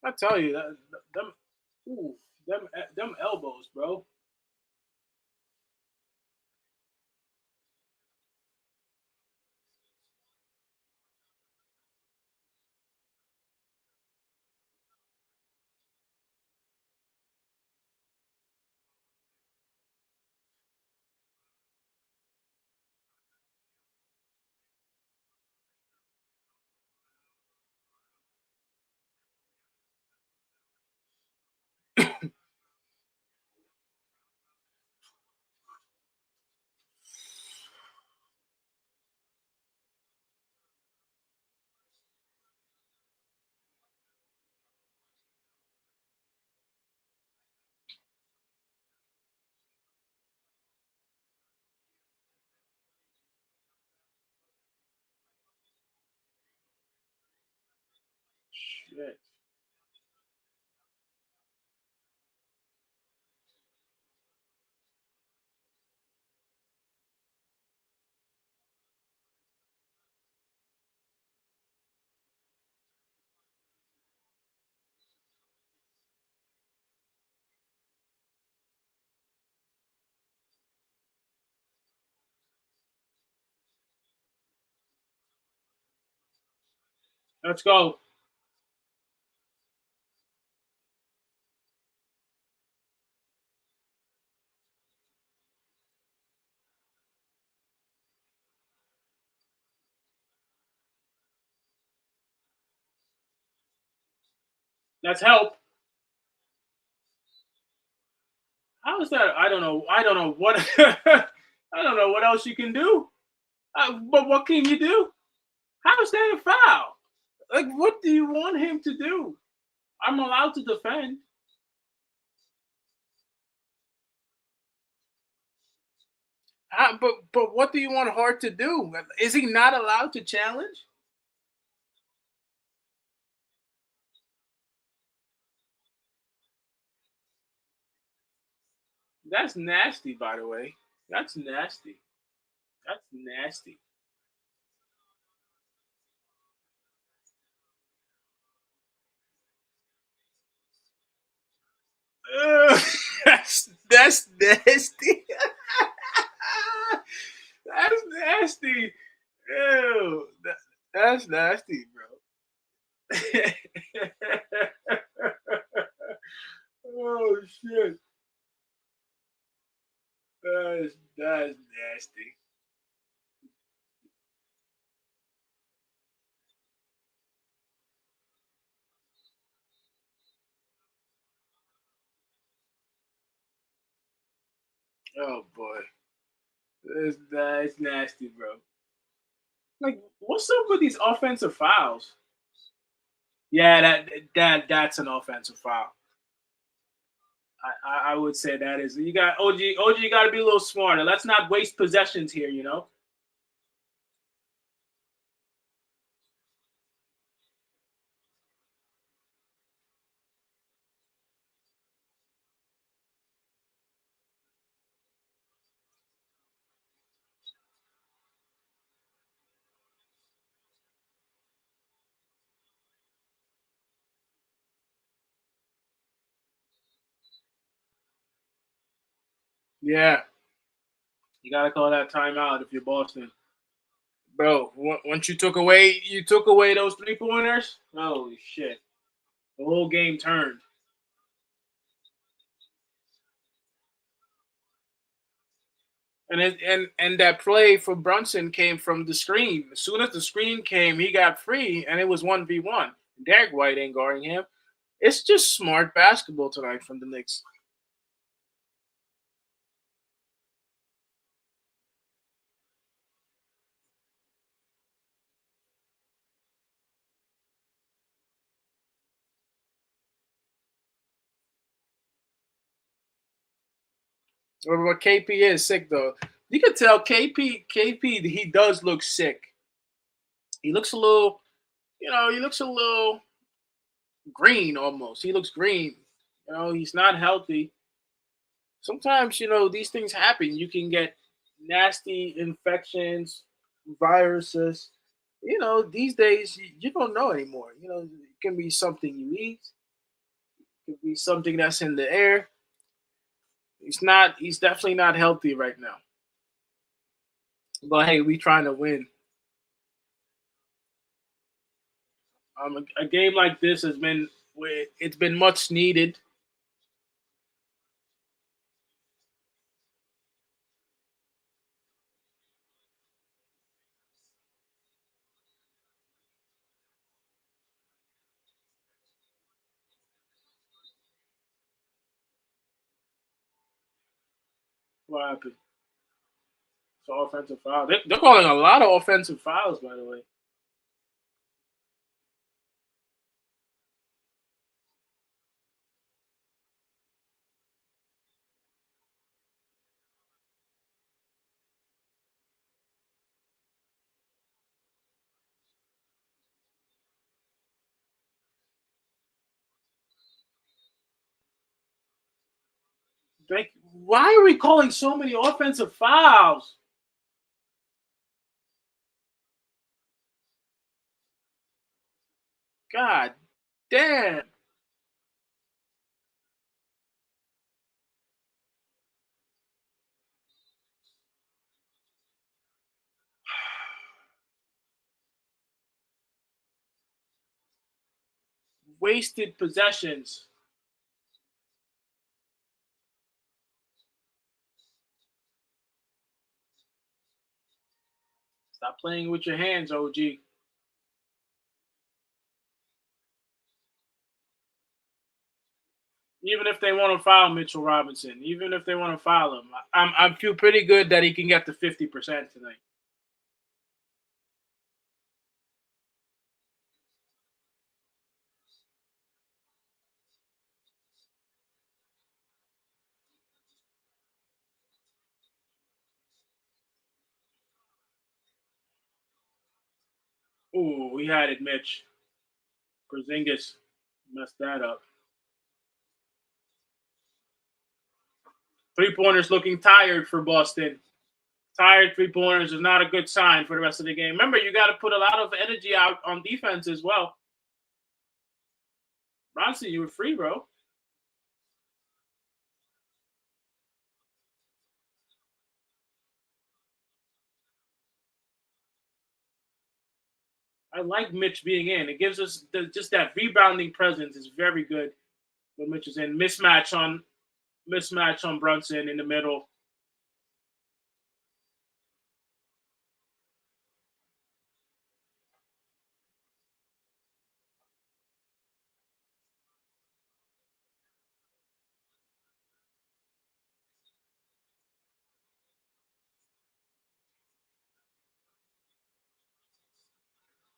I tell you that them, ooh, them elbows, bro. shit. Let's go. Let's help. How is that? I don't know. I don't know what. I don't know what else you can do. But what can you do? How is that a foul? Like, what do you want him to do? I'm allowed to defend. But what do you want Hart to do? Is he not allowed to challenge? That's nasty, by the way. That's nasty. That's nasty. Ugh, that's nasty. That's nasty. Ew, that's nasty, bro. Oh shit, that's nasty. Oh boy, that's nasty, bro. Like, what's up with these offensive fouls? Yeah, that's an offensive foul. I would say that is. You got OG. You got to be a little smarter. Let's not waste possessions here. You know. Yeah, you got to call that timeout if you're Boston, bro. Once you took away those 3 pointers. Holy shit, the whole game turned. And that play for Brunson came from the screen. As soon as the screen came, he got free, and it was 1v1. Derek White ain't guarding him. It's just smart basketball tonight from the Knicks. But KP is sick though. You can tell KP he does look sick. He looks a little, he looks a little green almost. He looks green. He's not healthy. Sometimes, these things happen. You can get nasty infections, viruses. These days you don't know anymore. It can be something you eat, it could be something that's in the air. He's definitely not healthy right now. But hey, we trying to win. A game like this it's been much needed. What happened? It's offensive foul. They're calling a lot of offensive fouls, by the way. Like, why are we calling so many offensive fouls? God damn. Wasted possessions. Stop playing with your hands, OG. Even if they want to foul Mitchell Robinson, even if they want to foul him, I feel pretty good that he can get to 50% tonight. Ooh, we had it, Mitch. Porzingis messed that up. 3-pointers looking tired for Boston. Tired 3-pointers is not a good sign for the rest of the game. Remember, you got to put a lot of energy out on defense as well. Bronson, you were free, bro. I like Mitch being in. It gives us just that rebounding presence is very good when Mitch is in. Mismatch on Brunson in the middle.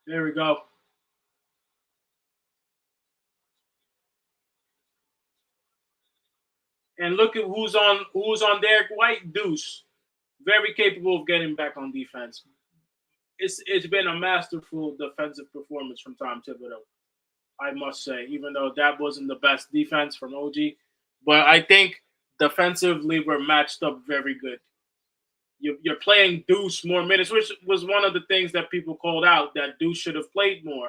There we go. And look at who's on Derek White, Deuce. Very capable of getting back on defense. It's been a masterful defensive performance from Tom Thibodeau, I must say, even though that wasn't the best defense from OG. But I think defensively we're matched up very good. You're playing Deuce more minutes, which was one of the things that people called out that Deuce should have played more.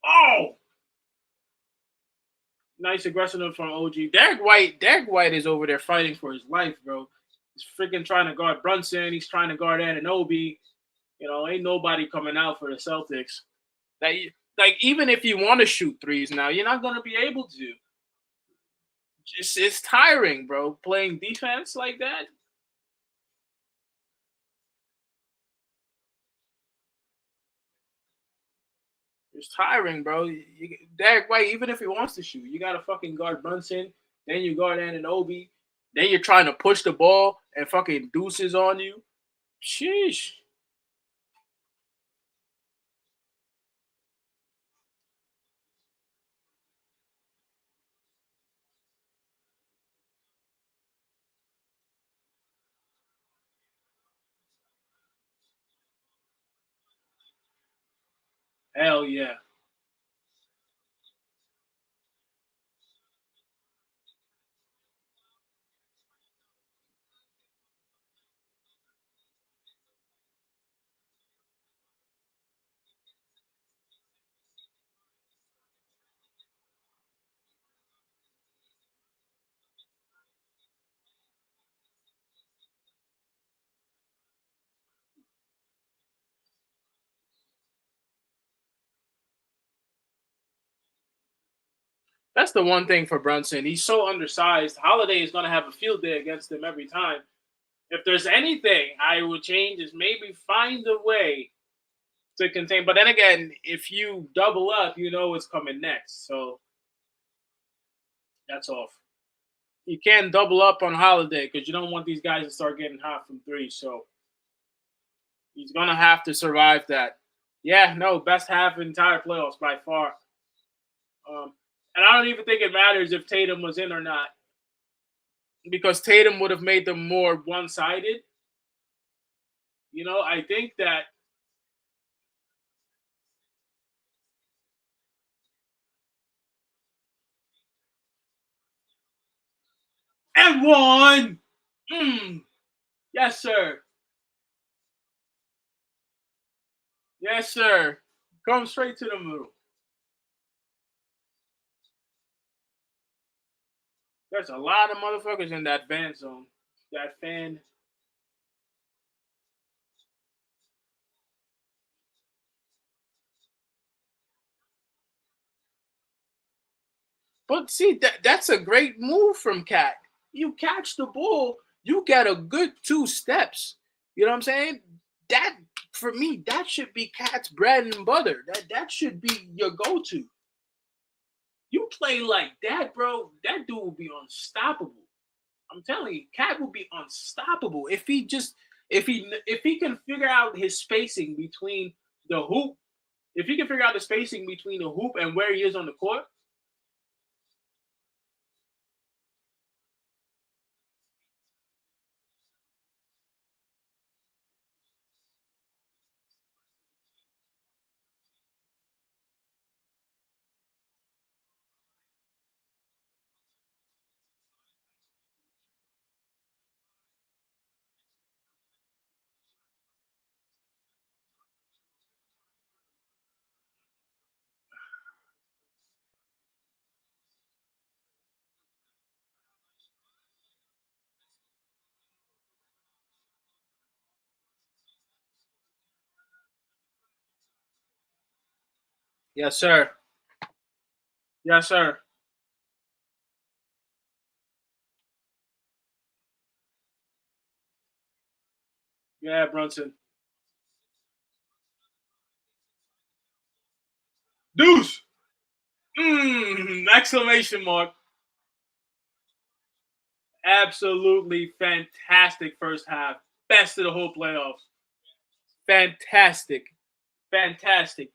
Oh, nice aggression from OG. Derek White is over there fighting for his life, bro. He's freaking trying to guard Brunson. He's trying to guard Anunoby. Ain't nobody coming out for the Celtics. Like even if you want to shoot threes now, you're not gonna be able to. Just it's tiring, bro. Playing defense like that. It's tiring, bro. Derek White, even if he wants to shoot, you gotta fucking guard Brunson. Then you guard Anunoby. Then you're trying to push the ball and fucking deuces on you. Sheesh. Hell yeah. That's the one thing for Brunson. He's so undersized. Holiday is gonna have a field day against him every time. If there's anything I would change is maybe find a way to contain. But then again, if you double up, you know what's coming next. So that's off. You can't double up on Holiday because you don't want these guys to start getting hot from three. So he's gonna have to survive that. Yeah, no, best half entire playoffs by far. And I don't even think it matters if Tatum was in or not because Tatum would have made them more one-sided. I think that And one. Mm. Yes, sir. Yes, sir. Come straight to the middle. There's a lot of motherfuckers in that fan zone. That fan. But see, that's a great move from Cat. You catch the ball, you get a good 2 steps. You know what I'm saying? That for me, that should be Cat's bread and butter. That should be your go-to. You play like that, bro. That dude will be unstoppable. I'm telling you, Cat will be unstoppable if he just if he can figure out his spacing between the hoop. If he can figure out the spacing between the hoop and where he is on the court. Yes, sir. Yes, sir. Yeah, Brunson. Deuce. Exclamation mark. Absolutely fantastic first half. Best of the whole playoffs. Fantastic. Fantastic.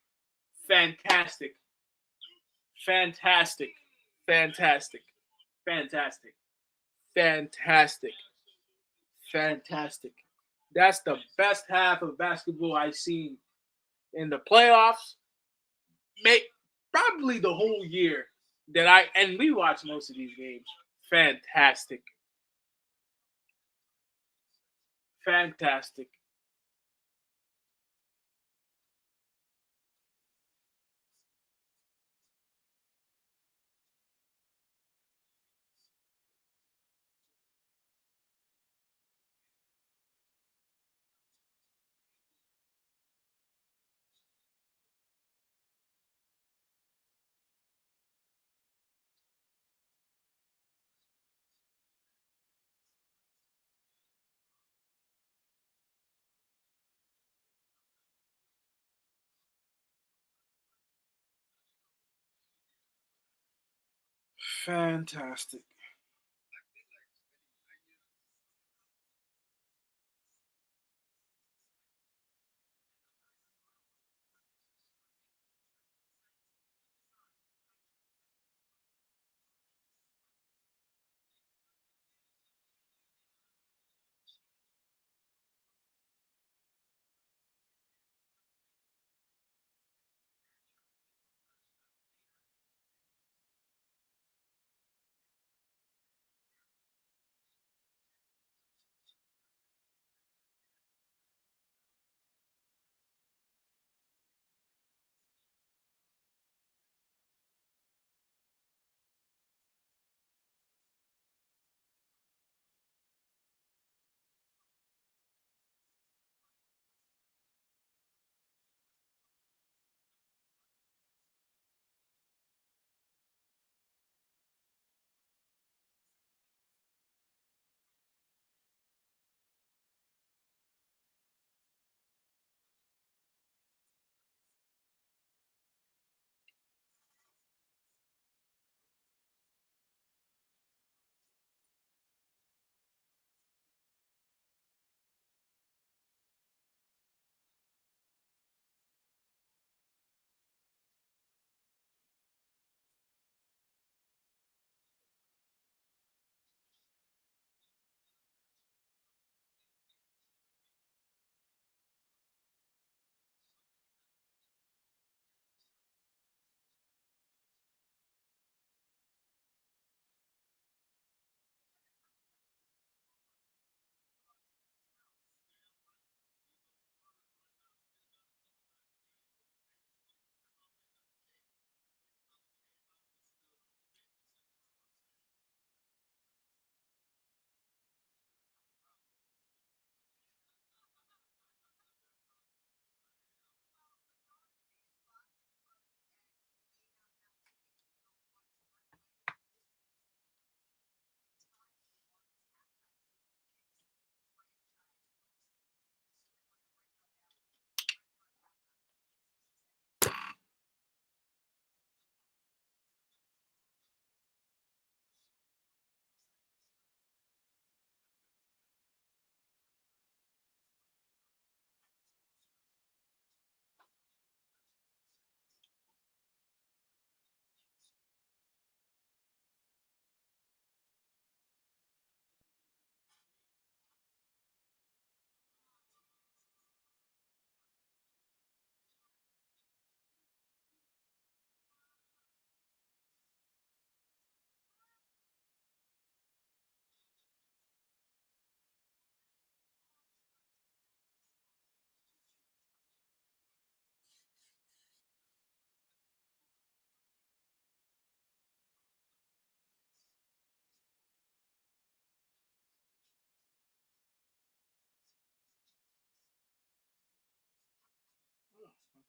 Fantastic. Fantastic. Fantastic. Fantastic. Fantastic. Fantastic. That's the best half of basketball I've seen in the playoffs. Make probably the whole year that I and we watch most of these games. Fantastic. Fantastic. Fantastic.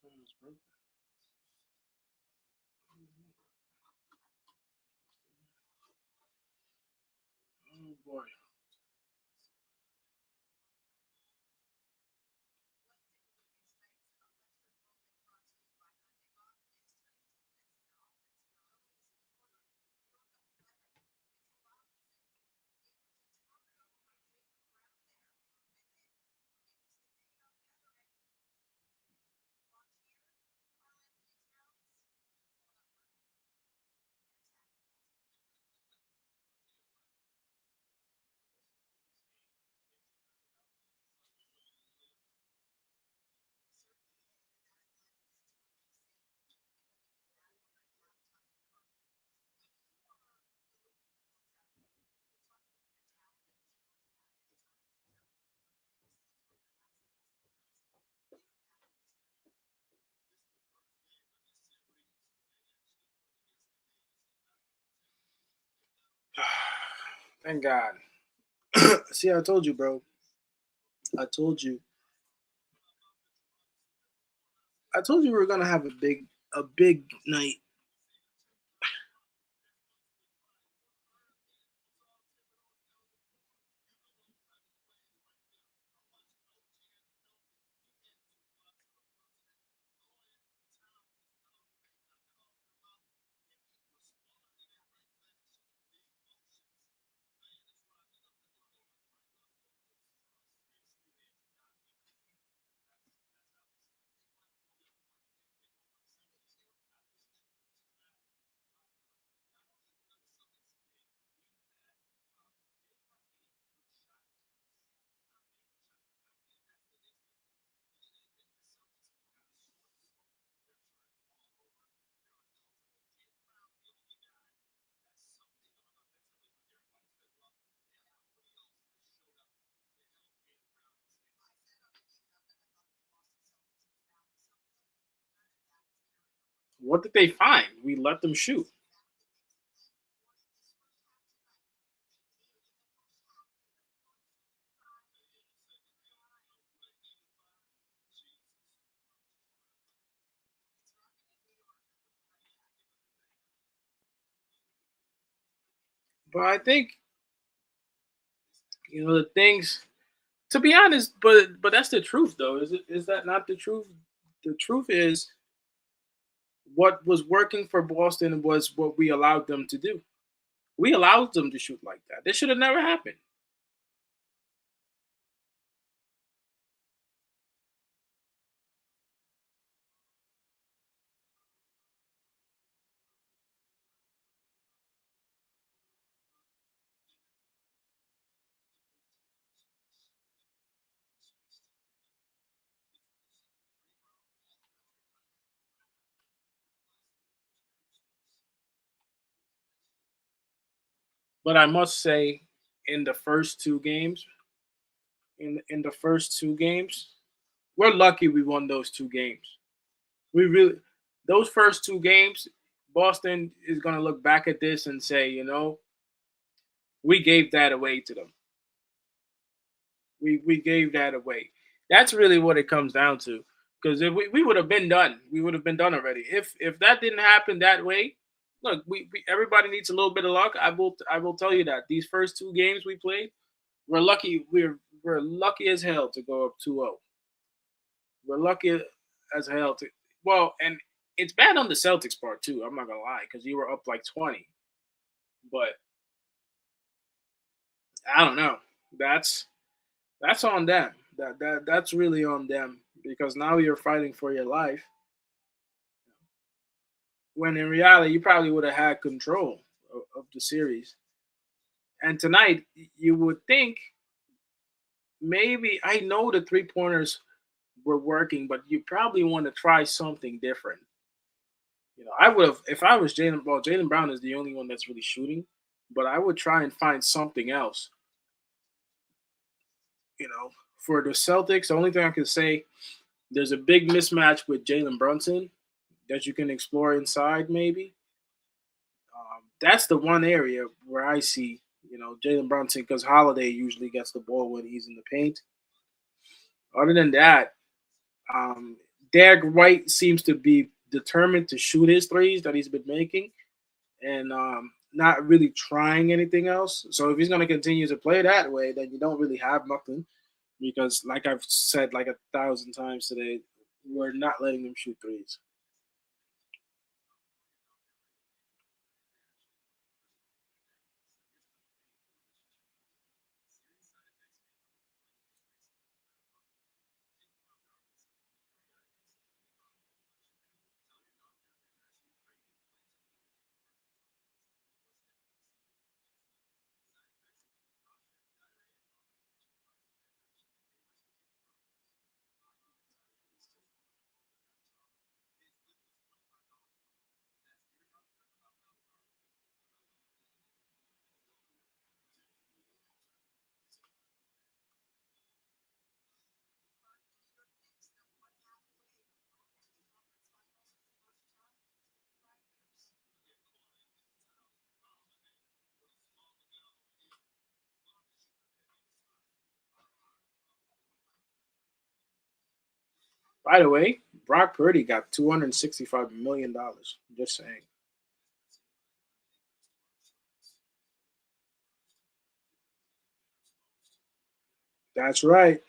Oh boy. Thank God. See, I told you, bro. I told you. I told you we were gonna have a big night. What did they find? We let them shoot. But I think the things. To be honest, but that's the truth, though. Is that not the truth? The truth is what was working for Boston was what we allowed them to do. We allowed them to shoot like that. This should have never happened. But I must say, in the first two games, in the first two games, we're lucky we won those two games. We really those first two games, Boston is gonna look back at this and say, we gave that away to them. We gave that away. That's really what it comes down to. Because if we would have been done, we would have been done already. If that didn't happen that way, look, we everybody needs a little bit of luck. I will tell you that these first two games we played, we're lucky. We're lucky as hell to go up 2-0. We're lucky as hell to and it's bad on the Celtics part too. I'm not gonna lie, because you were up like 20. But I don't know. That's that's on them. That's really on them, because now you're fighting for your life when in reality you probably would have had control of the series. And tonight you would think maybe I know the three pointers were working, but you probably want to try something different. I would have if I was Jalen. Well, Jalen Brown is the only one that's really shooting, but I would try and find something else. For the Celtics, the only thing I can say, there's a big mismatch with Jalen Brunson that you can explore inside, maybe. That's the one area where I see, Jalen Brunson, because Holiday usually gets the ball when he's in the paint. Other than that, um, Derek White seems to be determined to shoot his threes that he's been making, and not really trying anything else. So if he's going to continue to play that way, then you don't really have nothing because, like I've said like 1,000 times today, we're not letting him shoot threes. Your Knicks, they're one half away from going to the conference finals for the first time in 5 years. By the way, Brock Purdy got $265 million. Just saying. That's right.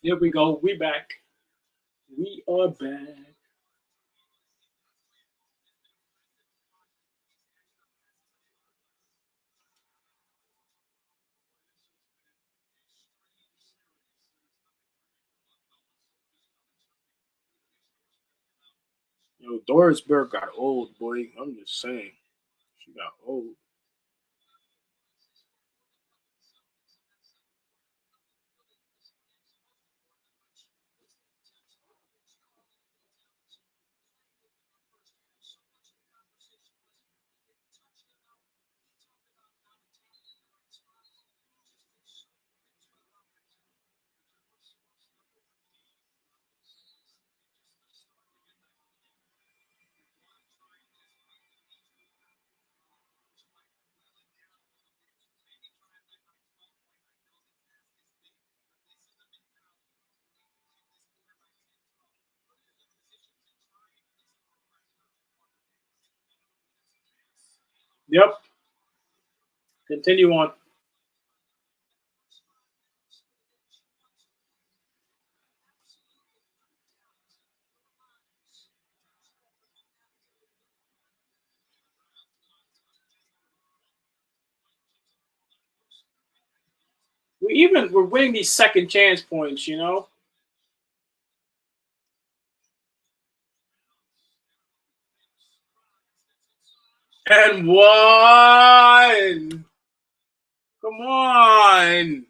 Here we go. We back. We are back. Yo, Doris Burke got old, boy. I'm just saying. She got old. Yep. Continue on. We're winning these second chance points, you know. And one. Come on.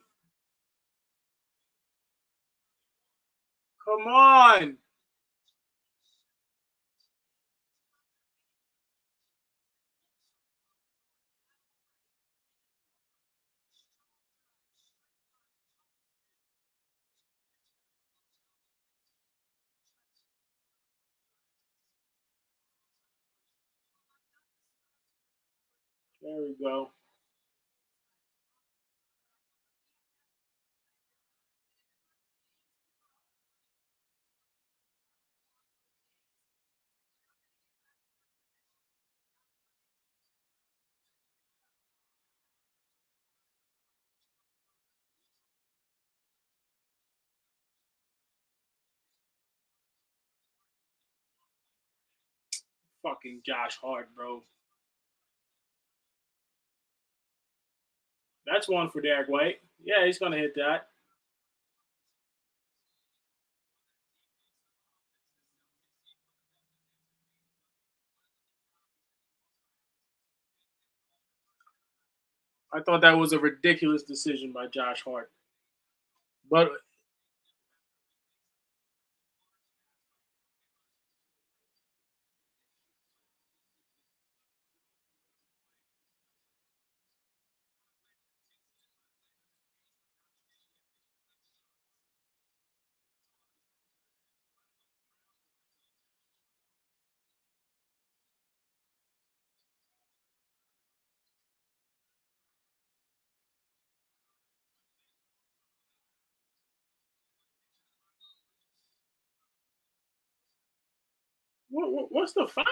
Come on. There we go. Fucking Josh Hart, bro. That's one for Derek White. Yeah, he's gonna hit that. I thought that was a ridiculous decision by Josh Hart. But what's the foul?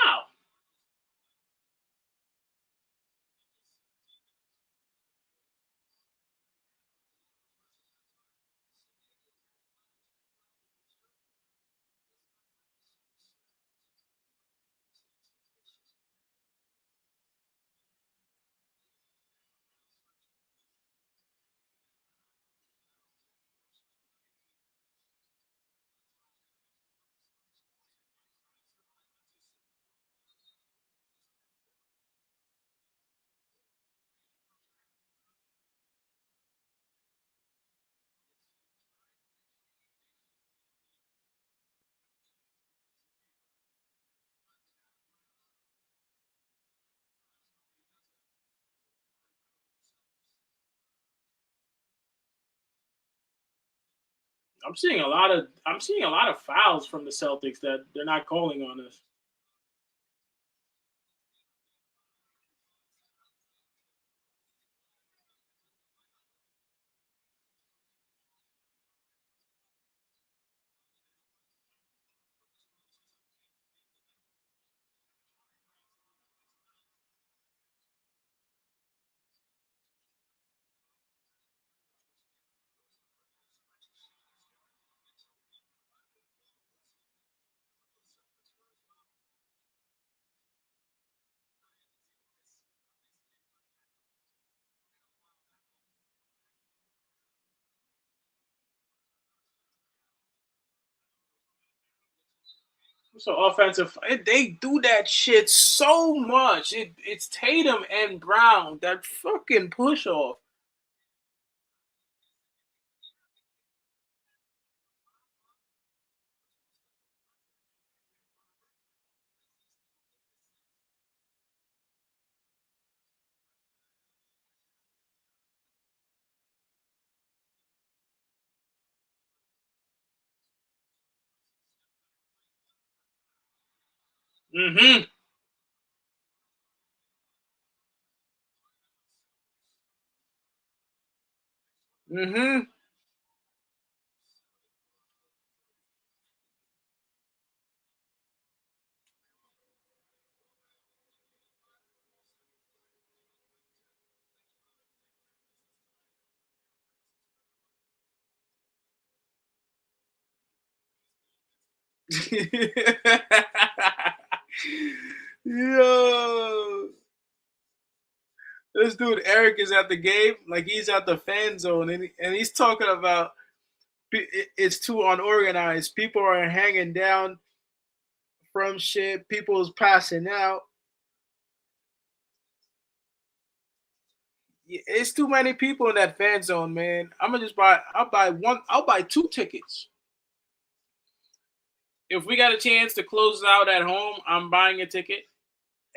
I'm seeing a lot of fouls from the Celtics that they're not calling on us. So offensive, they do that shit so much. It's Tatum and Brown that fucking push off. Mm-hmm. Mm-hmm. Yo, this dude Eric is at the game, like he's at the fan zone, and he's talking about it's too unorganized. People are hanging down from shit. People's passing out. It's too many people in that fan zone, man. I'm gonna just buy. I'll buy one. I'll buy two tickets. If we got a chance to close out at home, I'm buying a ticket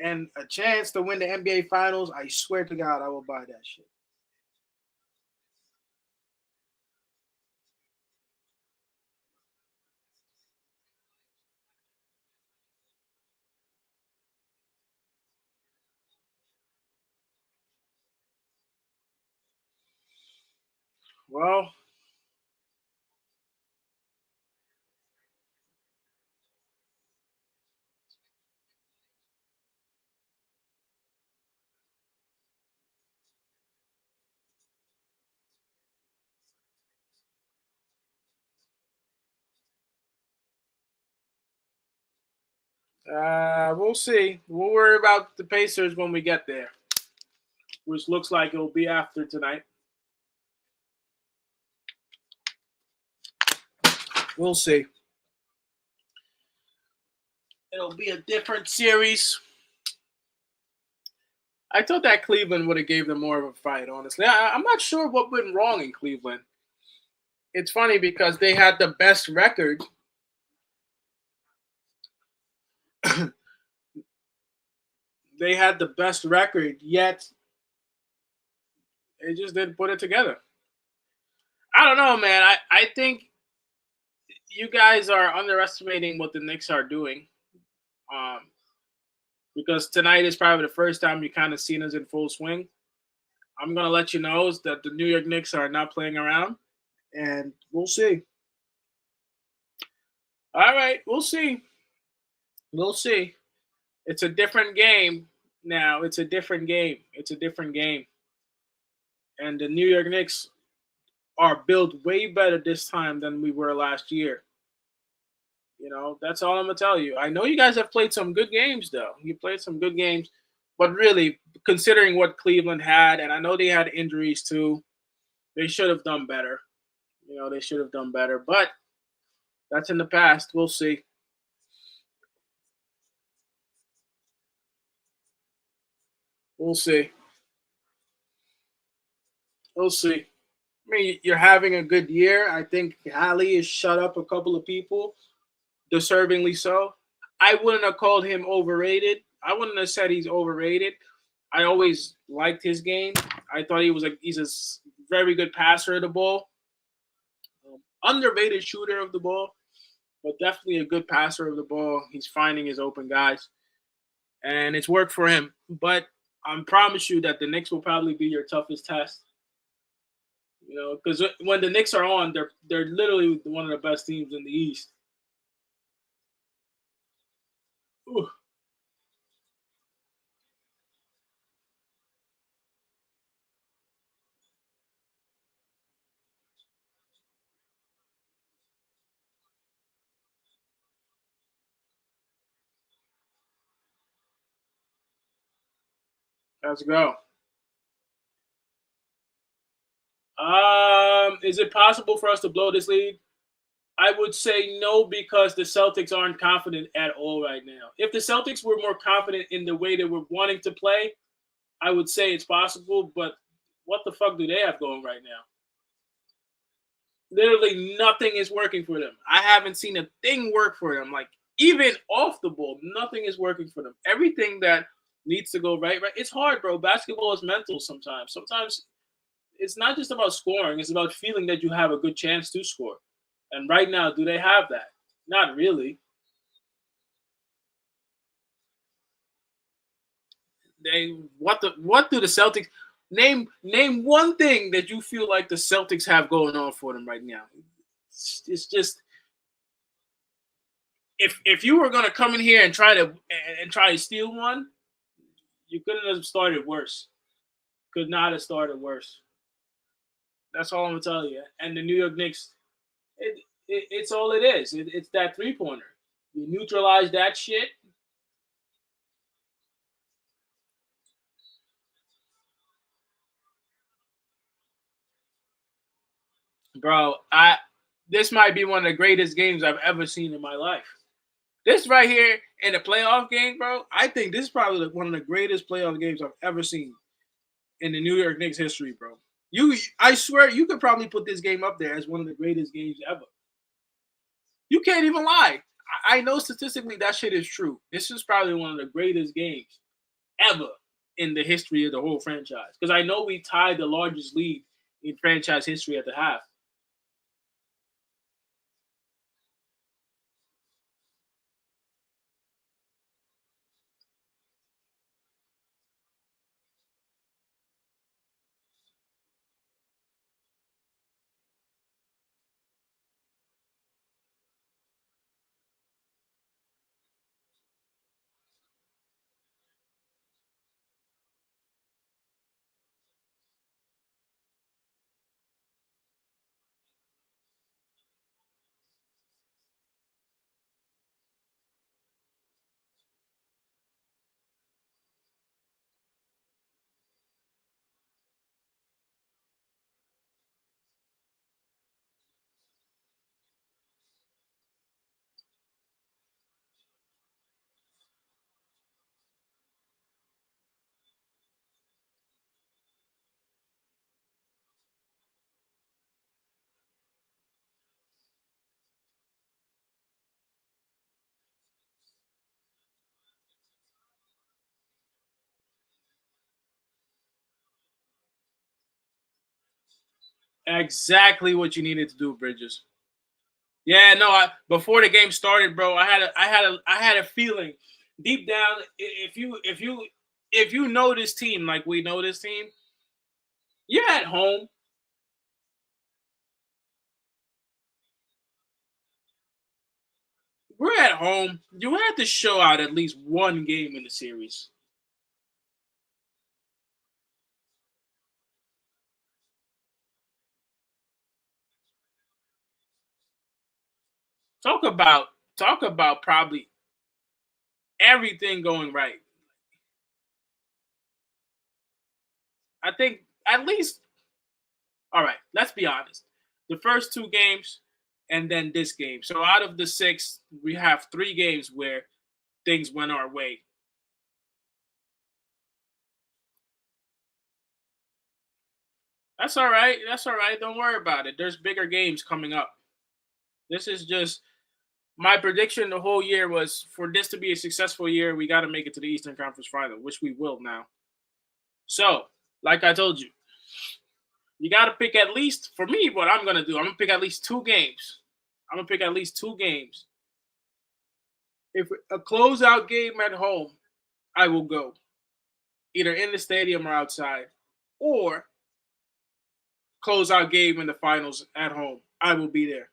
and a chance to win the NBA Finals. I swear to God, I will buy that shit. Well, we'll see. We'll worry about the Pacers when we get there, which looks like it'll be after tonight. We'll see. It'll be a different series. I thought that Cleveland would have gave them more of a fight. Honestly, I'm not sure what went wrong in Cleveland. It's funny because they had the best record. They had the best record, yet they just didn't put it together. I don't know, man. I think you guys are underestimating what the Knicks are doing. Um, because tonight is probably the first time you kind of seen us in full swing. I'm gonna let you know that the New York Knicks are not playing around, and we'll see. All right, we'll see. We'll see. It's a different game now. It's a different game. It's a different game, and the New York Knicks are built way better this time than we were last year. That's all I'm gonna tell you. I know you guys have played some good games, though. You played some good games, but really, considering what Cleveland had, and I know they had injuries too, they should have done better. They should have done better, but that's in the past. We'll see. We'll see. We'll see. I mean, you're having a good year. I think Ali has shut up a couple of people, deservingly so. I wouldn't have called him overrated. I wouldn't have said he's overrated. I always liked his game. I thought he's a very good passer of the ball, underrated shooter of the ball, but definitely a good passer of the ball. He's finding his open guys, and it's worked for him. But I promise you that the Knicks will probably be your toughest test. Because when the Knicks are on, they're literally one of the best teams in the East. Ooh, let's go. Is it possible for us to blow this lead? I would say no because the Celtics aren't confident at all right now. If the Celtics were more confident in the way they were wanting to play, I would say it's possible. But what the fuck do they have going right now? Literally nothing is working for them. I haven't seen a thing work for them. Like even off the ball, nothing is working for them. Everything that needs to go right. It's hard, bro. Basketball is mental sometimes. Sometimes it's not just about scoring. It's about feeling that you have a good chance to score. And right now, do they have that? Not really. What do the Celtics name one thing that you feel like the Celtics have going on for them right now? It's just if you were gonna come in here and try to steal one, you couldn't have started worse. Could not have started worse. That's all I'm gonna tell you. And the New York Knicks, it's all it is. It's that 3-pointer. You neutralize that shit. Bro, I this might be one of the greatest games I've ever seen in my life. This right here in the playoff game, bro, I think this is probably one of the greatest playoff games I've ever seen in the New York Knicks history, bro. I swear, you could probably put this game up there as one of the greatest games ever. You can't even lie. I know statistically that shit is true. This is probably one of the greatest games ever in the history of the whole franchise. Because I know we tied the largest lead in franchise history at the half. Exactly what you needed to do, Bridges. Yeah, no. Before the game started, bro, I had a feeling deep down. If you know this team like we know this team, you're at home. We're at home. You have to show out at least one game in the series. Talk about talk about probably everything going right. I think at least. All right, let's be honest. The first two games and then this game. So out of the six, we have three games where things went our way. That's all right. That's all right. Don't worry about it. There's bigger games coming up. This is just my prediction the whole year was for this to be a successful year, we got to make it to the Eastern Conference Final, which we will now. So, like I told you, you got to pick at least, for me, what I'm going to do, I'm going to pick at least two games. I'm going to pick at least two games. If a closeout game at home, I will go either in the stadium or outside, or closeout game in the finals at home, I will be there.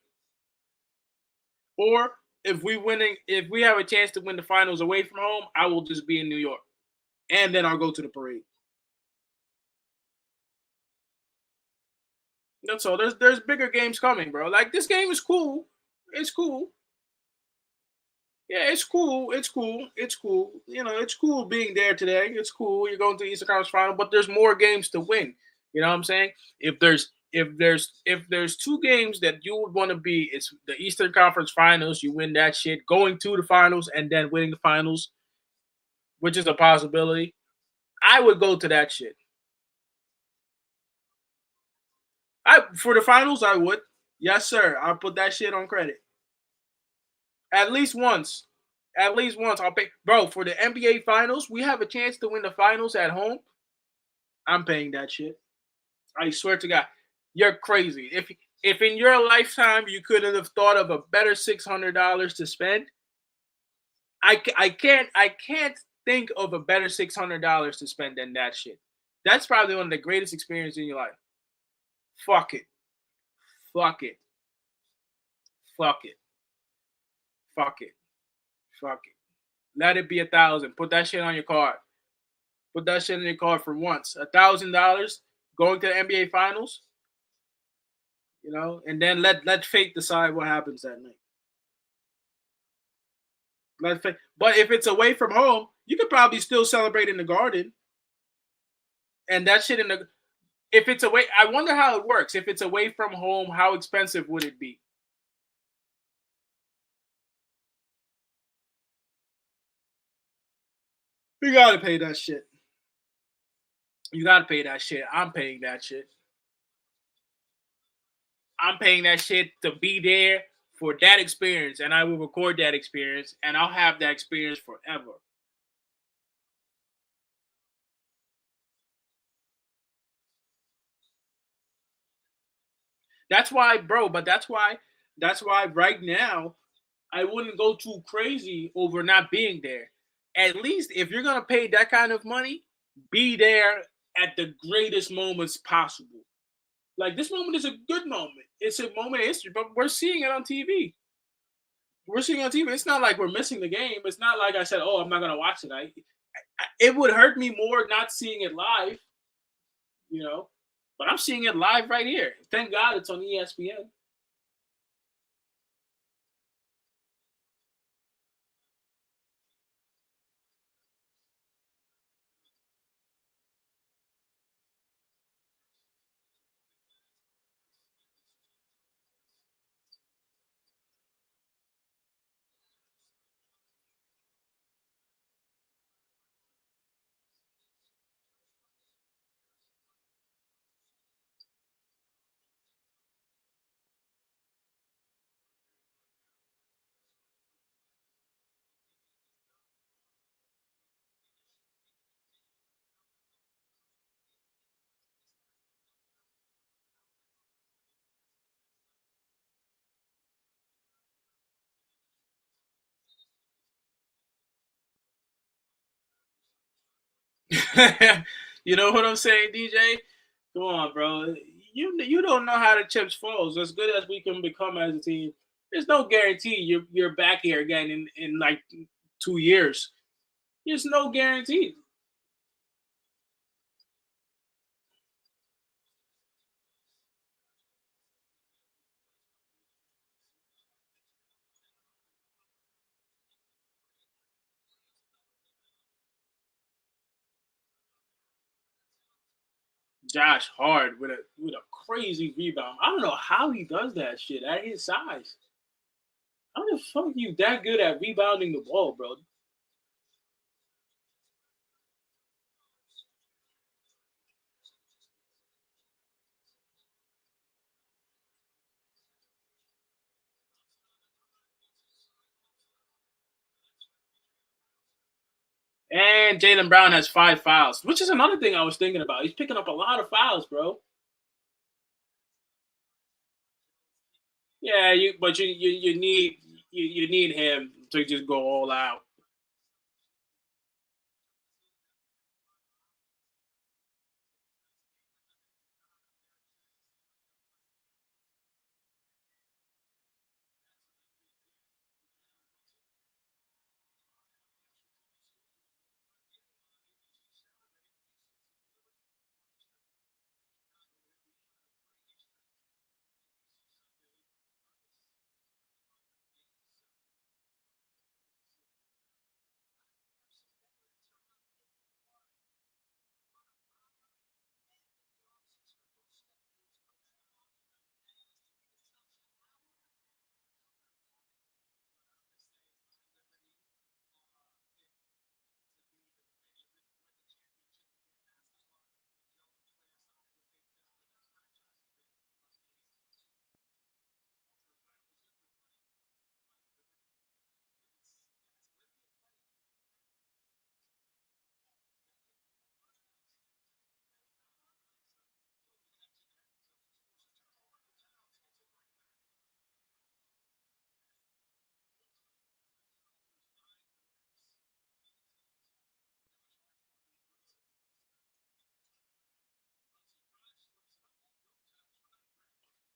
Or if we have a chance to win the finals away from home, I will just be in New York, and then I'll go to the parade. That's all. There's bigger games coming, bro. Like this game is cool. It's cool. Yeah, it's cool. It's cool. It's cool. You know, it's cool being there today. It's cool. You're going to the Eastern Conference Final, but there's more games to win. You know what I'm saying? if there's two games that you would want to be, it's the Eastern Conference Finals. You win that shit, going to the finals and then winning the finals, which is a possibility. I would go to that shit. I for the finals, I would. Yes, sir. I'll put that shit on credit. At least once. At least once. I'll pay. Bro, for the NBA finals, we have a chance to win the finals at home. I'm paying that shit. I swear to God. You're crazy. If in your lifetime you couldn't have thought of a better $600 to spend, I can't think of a better $600 to spend than that shit. That's probably one of the greatest experiences in your life. Fuck it. Fuck it. Fuck it. Fuck it. Fuck it. Let it be 1,000. Put that shit on your card. Put that shit in your card for once. $1,000 going to the NBA Finals, and then let fate decide what happens that night. Let fate. But if it's away from home, you could probably still celebrate in the Garden. And that shit in the if it's away, I wonder how it works. If it's away from home, how expensive would it be? You gotta pay that shit. You gotta pay that shit. I'm paying that shit. I'm paying that shit to be there for that experience, and I will record that experience, and I'll have that experience forever. That's why, bro. But that's why right now I wouldn't go too crazy over not being there. At least if you're gonna pay that kind of money, be there at the greatest moments possible. Like this moment is a good moment. It's a moment of history, but we're seeing it on TV. We're seeing it on TV. It's not like we're missing the game. It's not like I said, "Oh, I'm not gonna watch it." It would hurt me more not seeing it live, you know. But I'm seeing it live right here. Thank God it's on ESPN. You know what I'm saying, DJ? Come on, bro. You don't know how the chips falls. As good as we can become as a team, there's no guarantee you're back here again in like 2 years. There's no guarantee. Josh Hart with a crazy rebound. I don't know how he does that shit at his size. How the fuck you that good at rebounding the ball, bro? And Jalen Brown has 5 fouls, which is another thing I was thinking about. He's picking up a lot of fouls, bro. Yeah, but you need him to just go all out.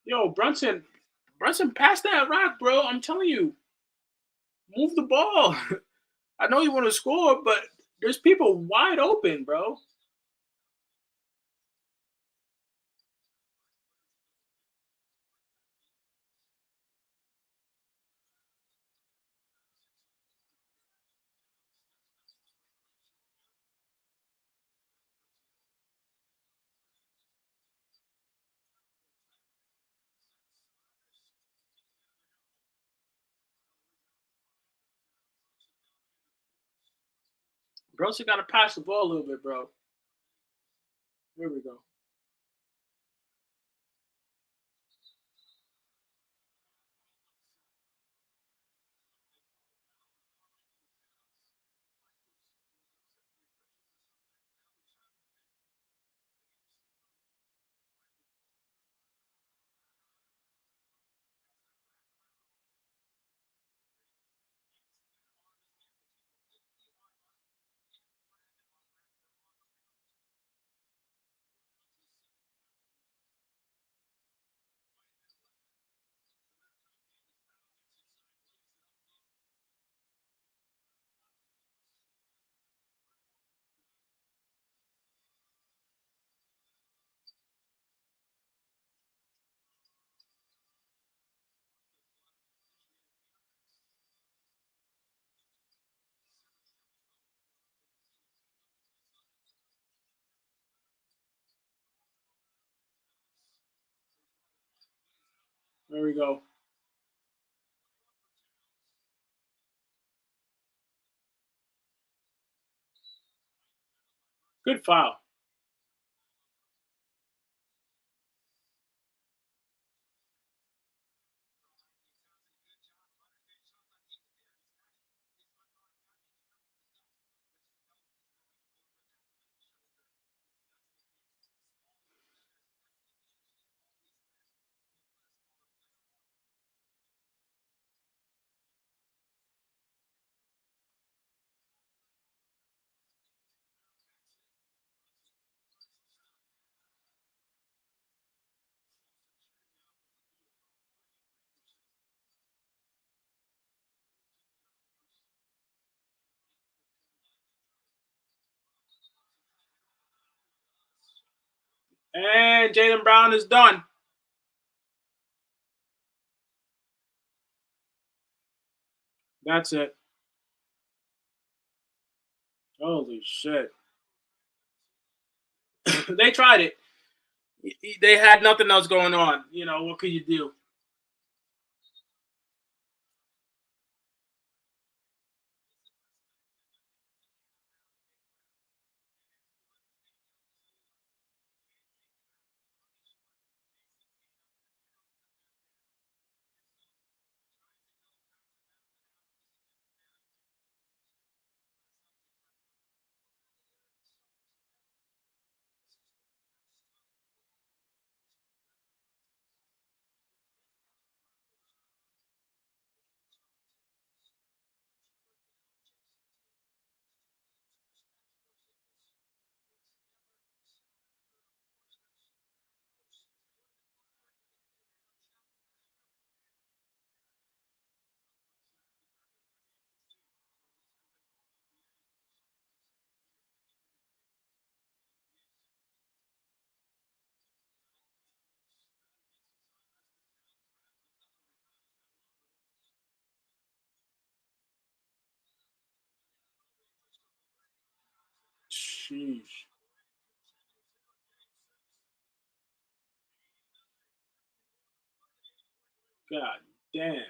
Yo, Brunson, pass that rock, bro. I'm telling you, move the ball. I know you want to score, but there's people wide open, bro. Brunson got to pass the ball a little bit, bro. Here we go. There we go. Good foul. And Jaylen Brown is done. That's it. Holy shit. They tried it. They had nothing else going on. You know, what could you do? Sheesh. God damn.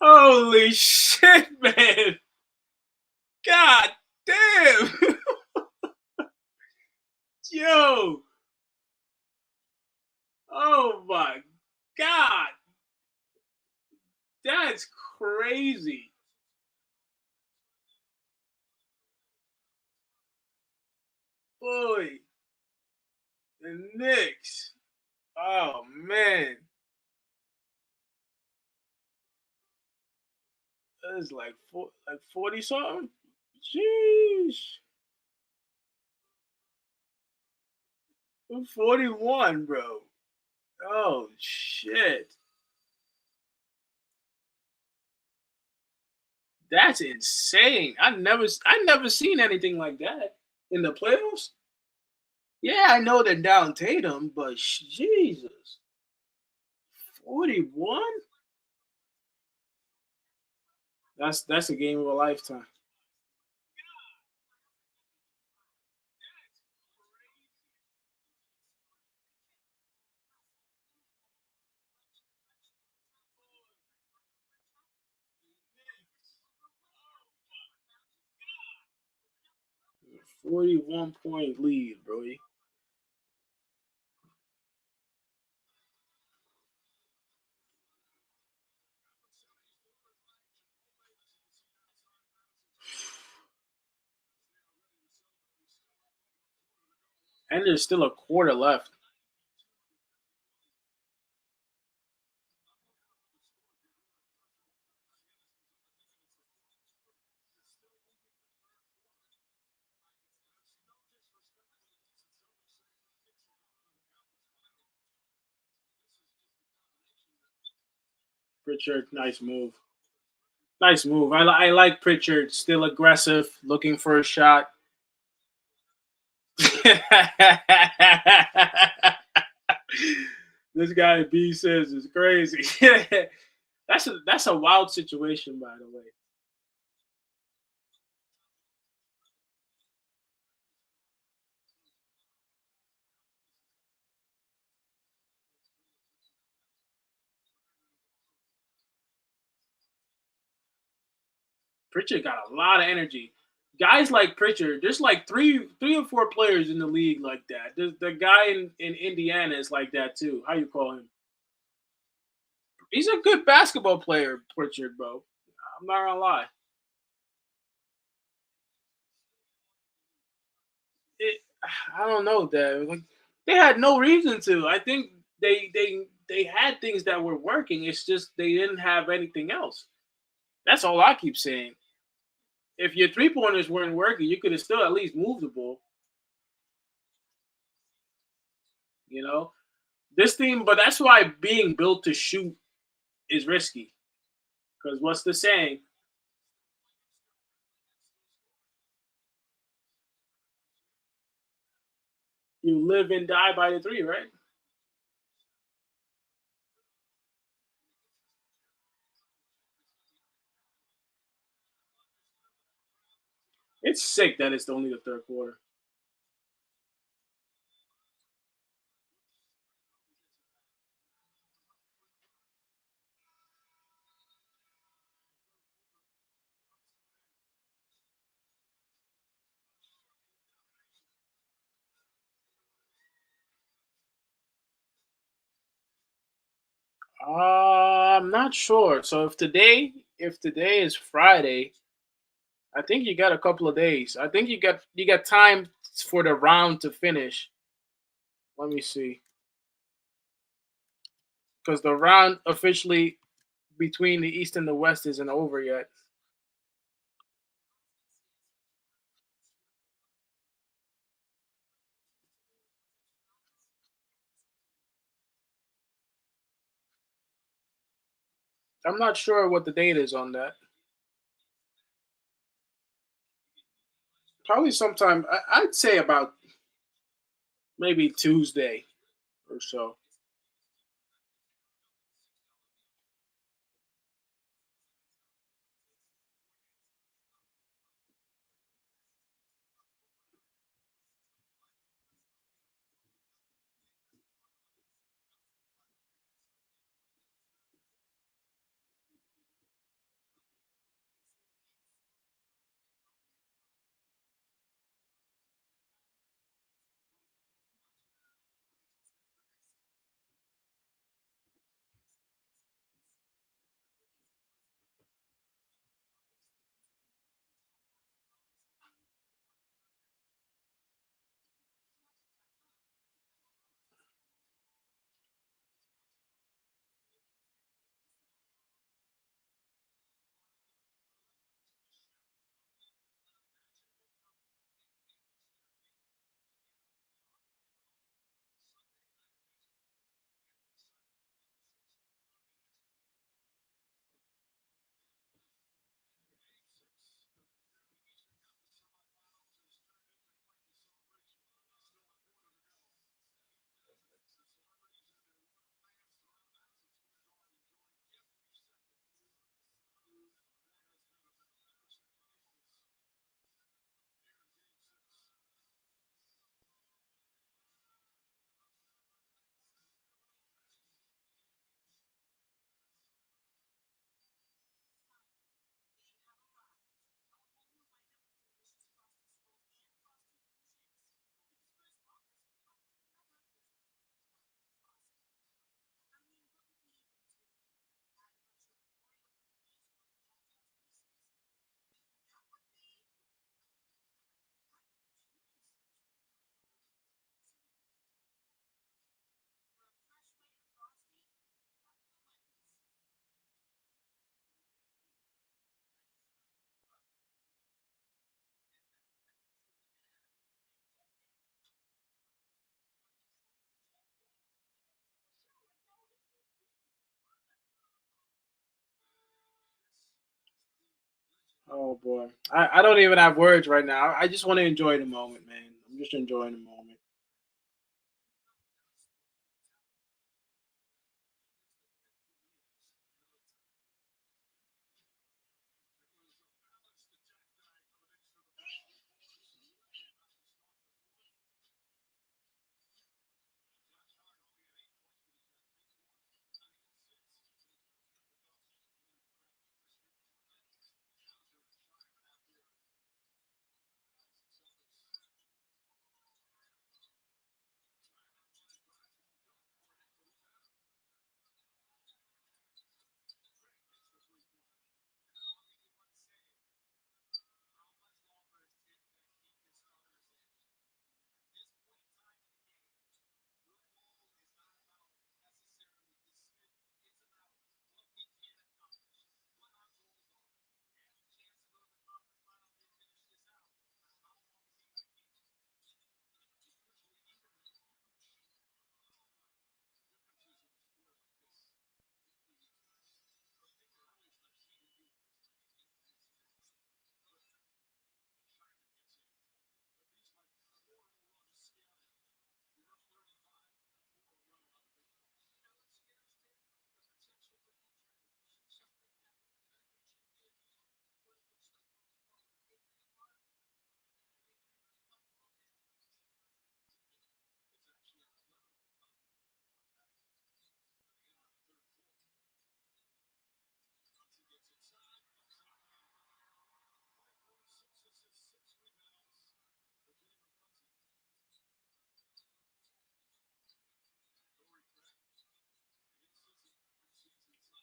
Holy shit, man. God damn. Oh my God. That's crazy. Boy, the Knicks. Oh man. That's like 40 something. Jeez. 41, bro. Oh shit. That's insane. I never seen anything like that in the playoffs. Yeah, I know they're down Tatum, but Jesus. 41? That's a game of a lifetime. 41-point lead, bro. And there's still a quarter left. Pritchard, nice move. Nice move. I like Pritchard. Still aggressive, looking for a shot. This guy B says is crazy. That's a wild situation, by the way. Pritchard got a lot of energy. Guys like Pritchard, there's like three or four players in the league like that. There's the guy in Indiana is like that too. How you call him? He's a good basketball player, Pritchard, bro. I'm not gonna lie. It, I don't know that like they had no reason to. I think they had things that were working. It's just they didn't have anything else. That's all I keep saying. If your 3 pointers weren't working, you could have still at least moved the ball. You know this team, but that's why being built to shoot is risky. Because what's the saying? You live and die by the three, right? It's sick that it's only the third quarter. I'm not sure. So if today is Friday, I think you got a couple of days. I think you got time for the round to finish. Let me see, because the round officially between the East and the West isn't over yet. I'm not sure what the date is on that. Probably sometime. I'd say about maybe Tuesday or so. Oh boy, I don't even have words right now. I just want to enjoy the moment, man. I'm just enjoying the moment.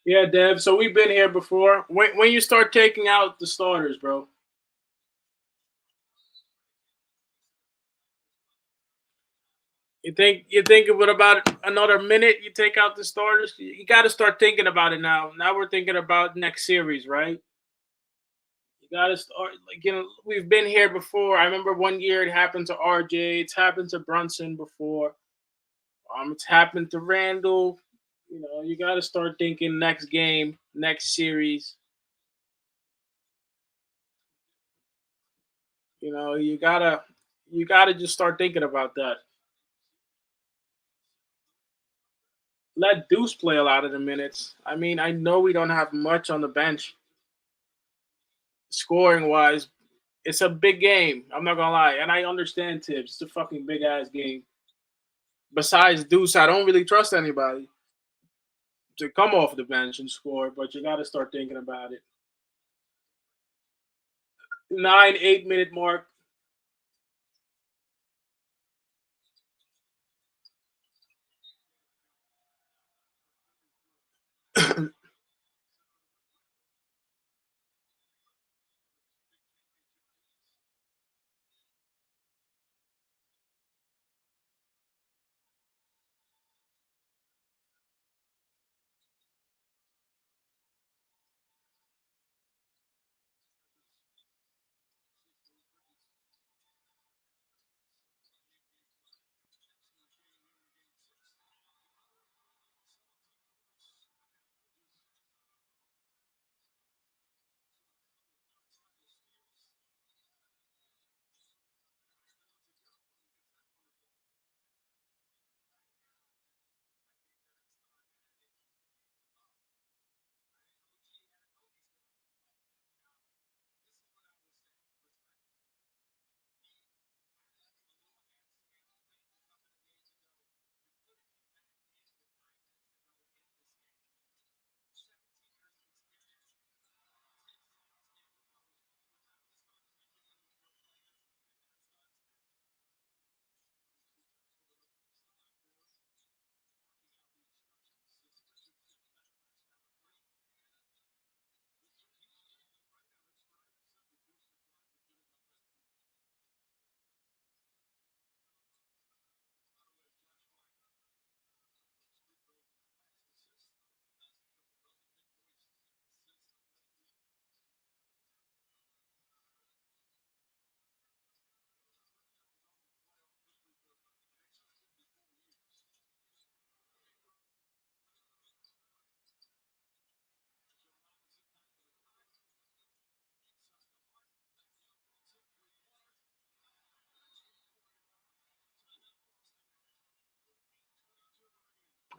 Yeah, Dev. So we've been here before. When you start taking out the starters, bro, you think it would about another minute? You take out the starters. You got to start thinking about it now. Now we're thinking about next series, right? You got to start like we've been here before. I remember one year it happened to RJ. It's happened to Brunson before. It's happened to Randall. You got to start thinking next game, next series. You gotta just start thinking about that. Let Deuce play a lot of the minutes. I mean, I know we don't have much on the bench scoring wise. It's a big game. I'm not gonna lie, and I understand Tibbs. It's a fucking big ass game. Besides Deuce, I don't really trust anybody to come off the bench and score. But you got to start thinking about it. 9, 8 minute mark.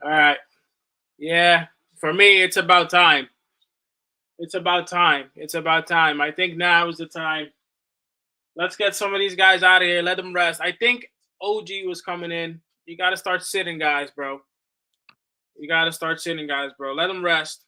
All right. Yeah. For me, it's about time. It's about time. It's about time. I think now is the time. Let's get some of these guys out of here. Let them rest. I think OG was coming in. You got to start sitting, guys, bro. You got to start sitting, guys, bro. Let them rest.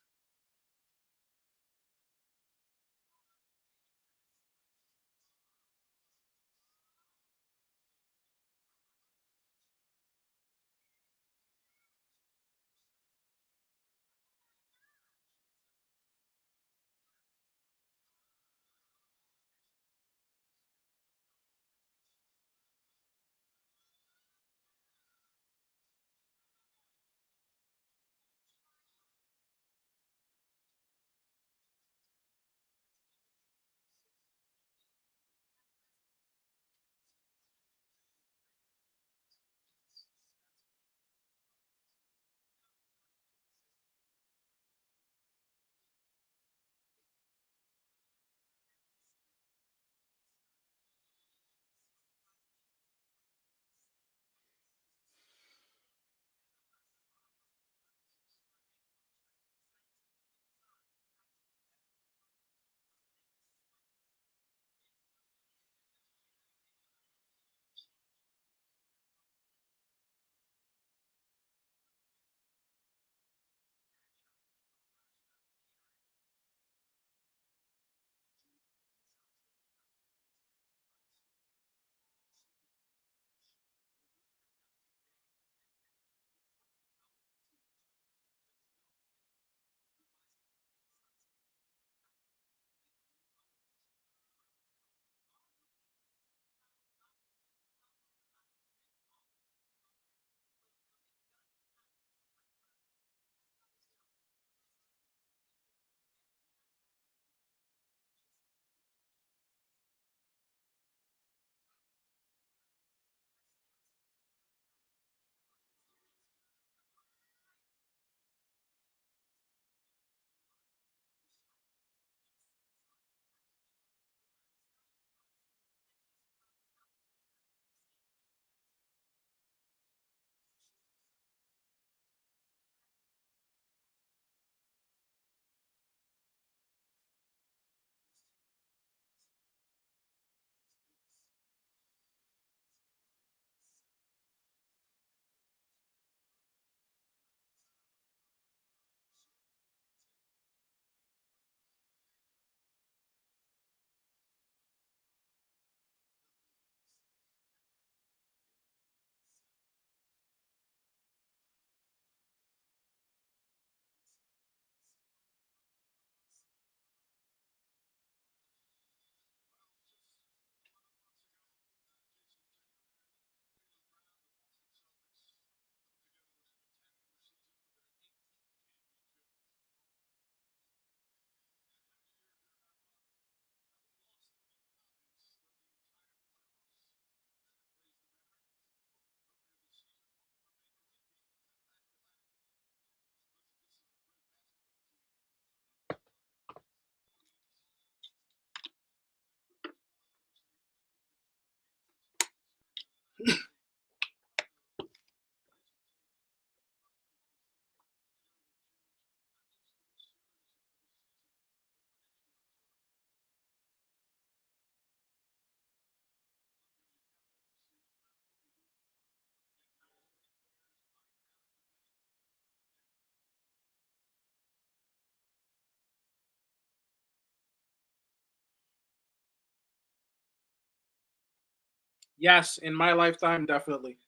Yes, in my lifetime, definitely.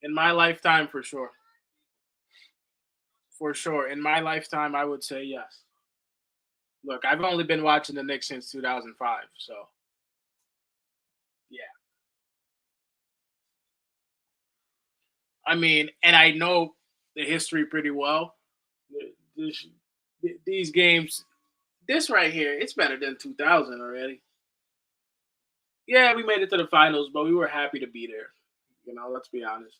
In my lifetime, for sure. For sure. In my lifetime, I would say yes. Look, I've only been watching the Knicks since 2005, so yeah. I mean, and I know the history pretty well. This, these games, this right here, it's better than 2000 already. Yeah, we made it to the finals, but we were happy to be there. Let's be honest.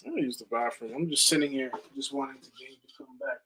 I'm gonna use the bathroom. I'm just sitting here, just wanting the game to come back.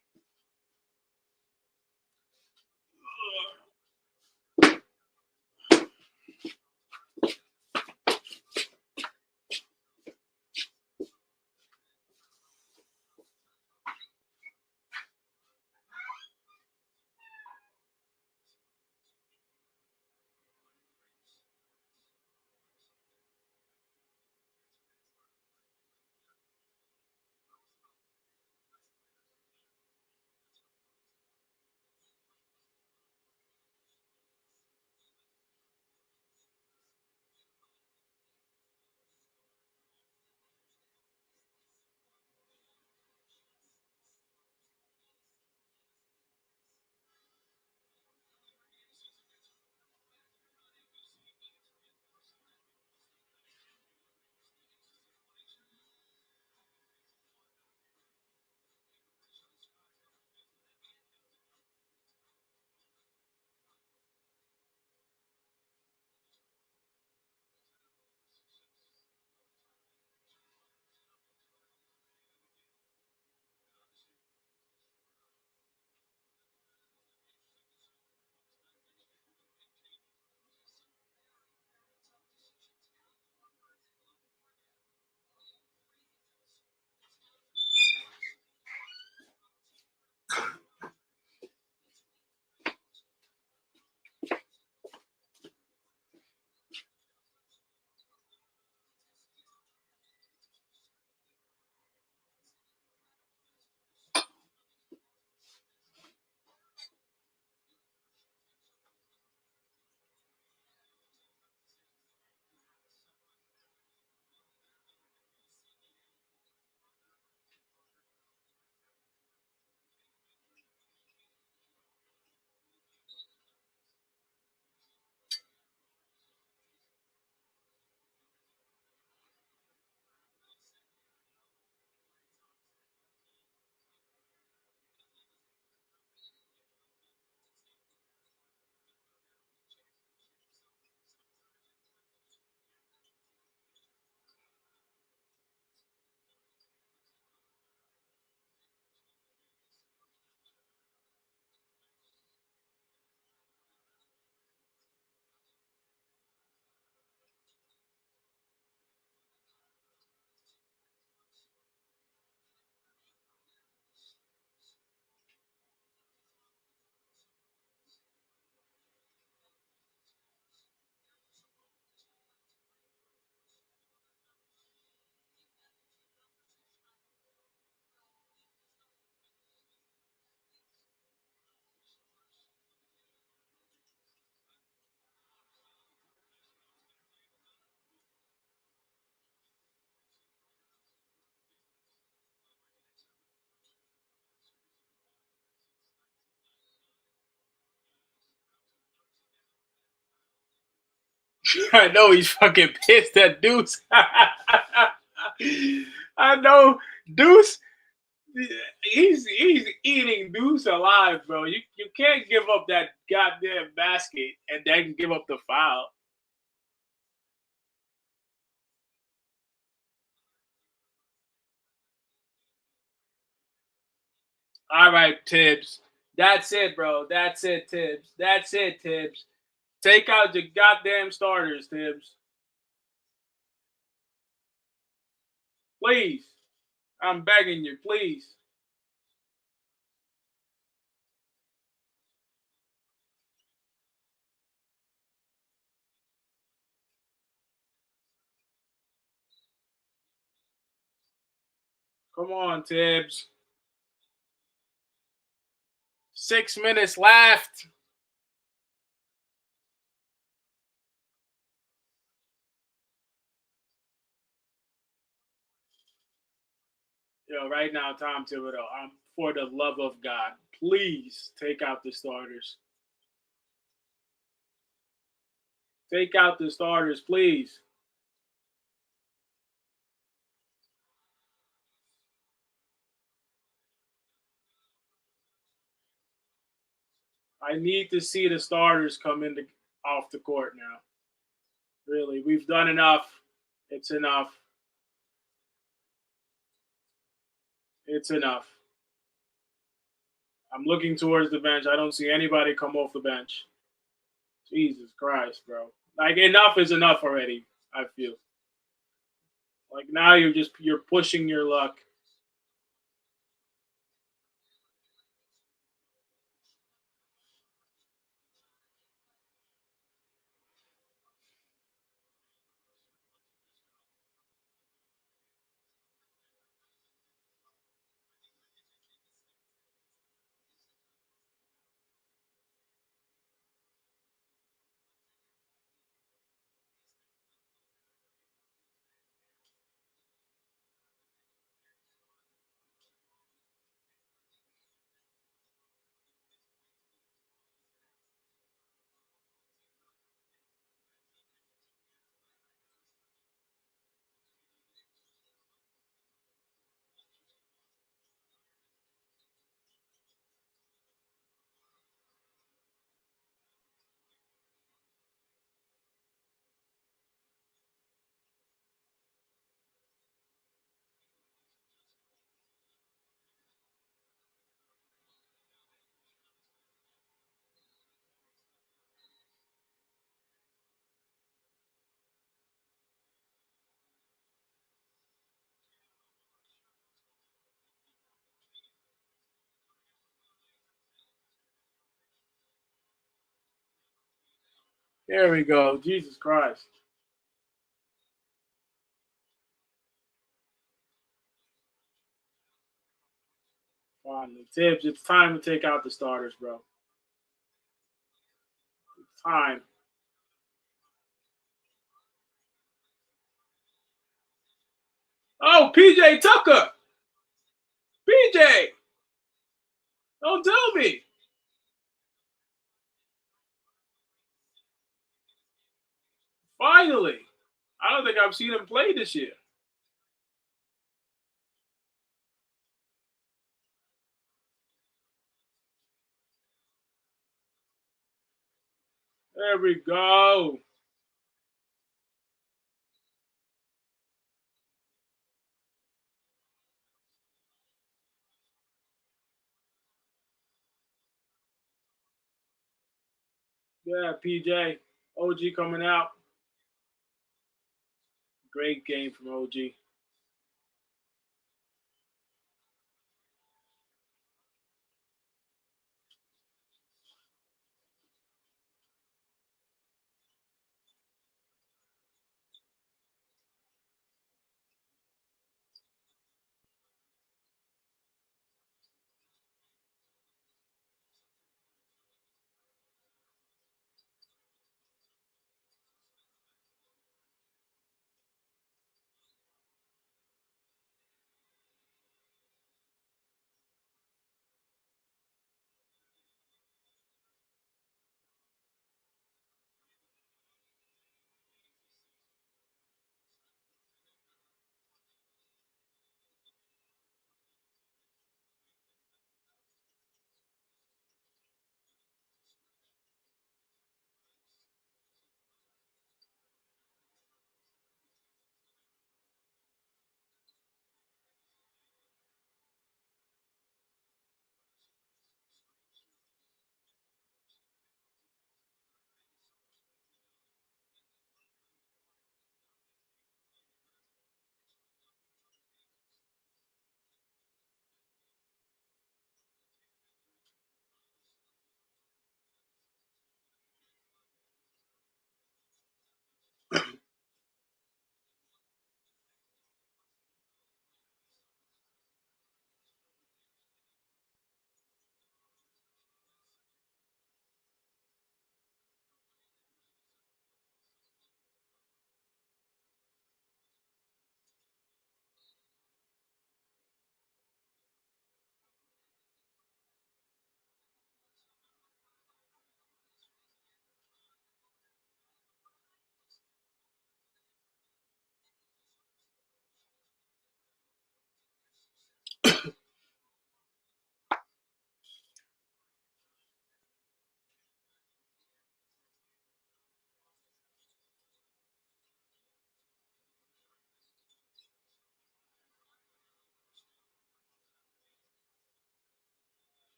I know he's fucking pissed at Deuce. I know Deuce. He's eating Deuce alive, bro. You can't give up that goddamn basket and then give up the foul. All right, Tibbs. That's it, bro. That's it, Tibbs. That's it, Tibbs. Take out your goddamn starters, Tibbs. Please. I'm begging you, please. Come on, Tibbs. 6 minutes left. Yo, right now, Tom Thibodeau, for the love of God, please take out the starters. Take out the starters, please. I need to see the starters come in off the court now. Really, we've done enough. It's enough. It's enough. I'm looking towards the bench. I don't see anybody come off the bench. Jesus Christ, bro. Like enough is enough already, I feel. Like now you're pushing your luck. There we go. Jesus Christ. Finally. Tibbs, it's time to take out the starters, bro. It's time. Oh, PJ Tucker. PJ. Don't tell me. Finally. I don't think I've seen him play this year. There we go. Yeah, PJ. OG coming out. Great game from OG.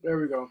There we go.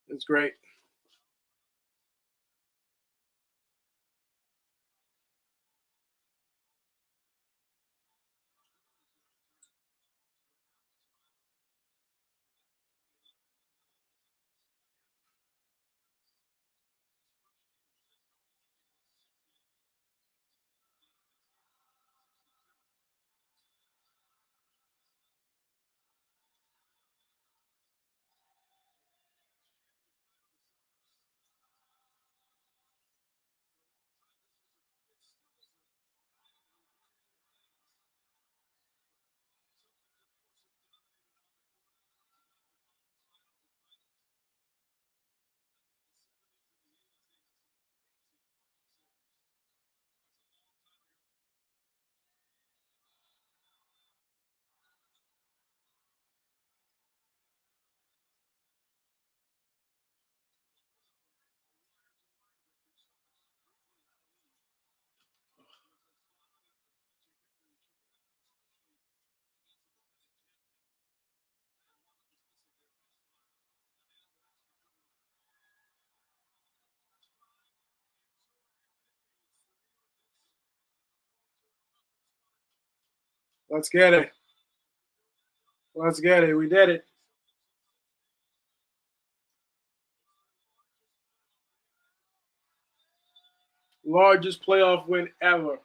It's great. Let's get it. Let's get it. We did it. Largest playoff win ever.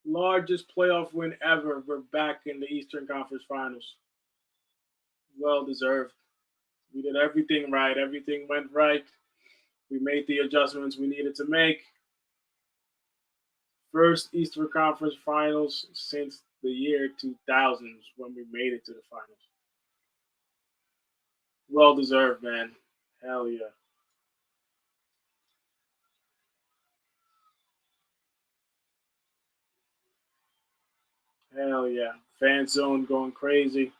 Largest playoff win ever. We're back in the Eastern Conference Finals. Well deserved. We did everything right. Everything went right. We made the adjustments we needed to make. First Eastern Conference Finals since the year 2000 when we made it to the finals. Well deserved, man. Hell yeah. Hell yeah. Fan zone going crazy.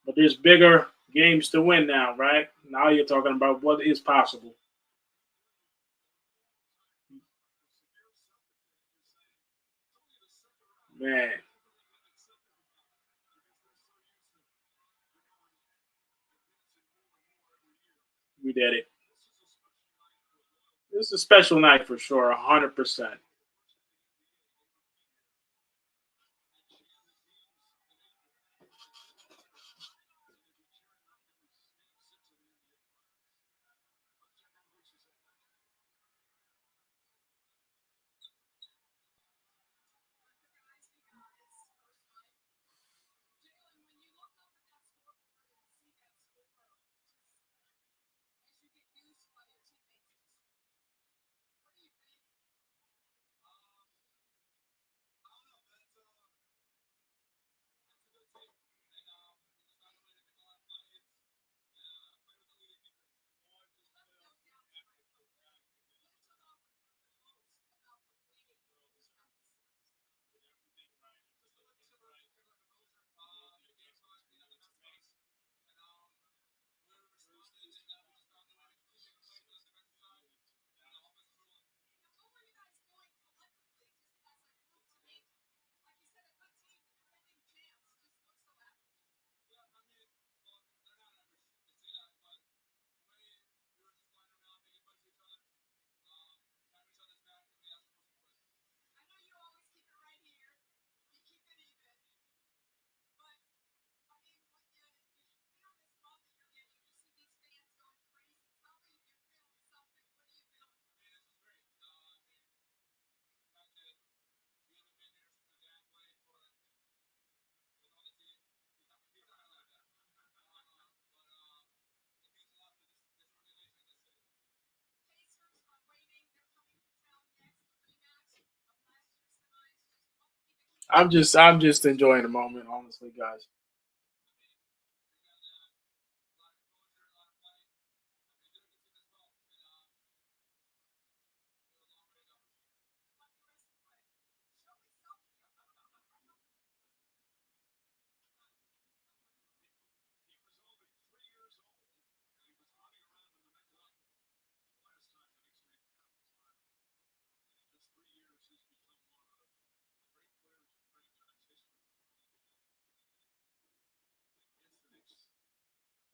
But there's bigger Games to win now, right? Now you're talking about what is possible. Man, we did it. This is a special night for sure, 100%. I'm just enjoying the moment, honestly, guys.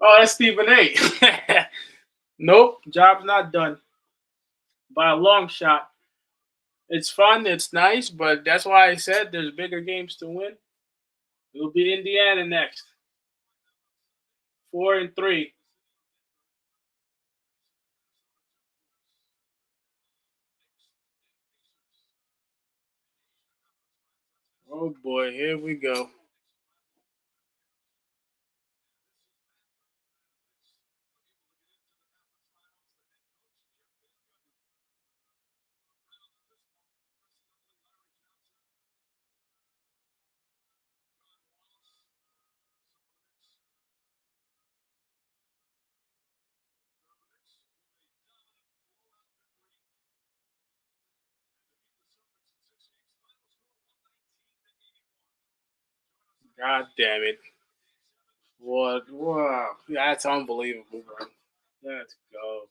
Oh, that's Stephen A. Nope, job's not done by a long shot. It's fun, it's nice, but that's why I said there's bigger games to win. It'll be Indiana next, 4-3. Oh boy, here we go. God damn it! What? Wow, that's unbelievable, bro. Let's go.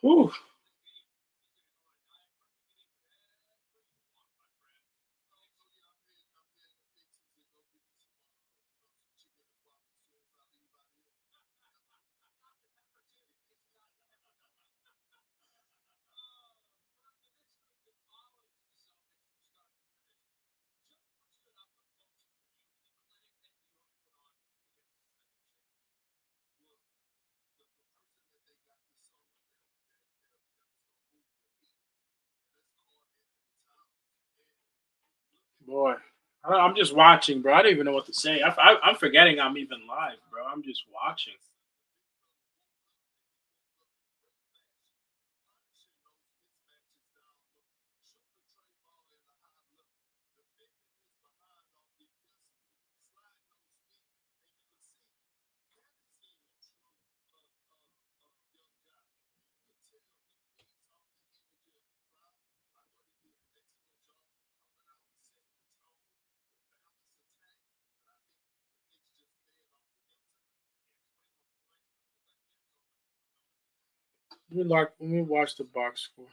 Whew. Boy, I'm just watching, bro. I don't even know what to say. I'm forgetting I'm even live, bro. I'm just watching. Let me watch the box score.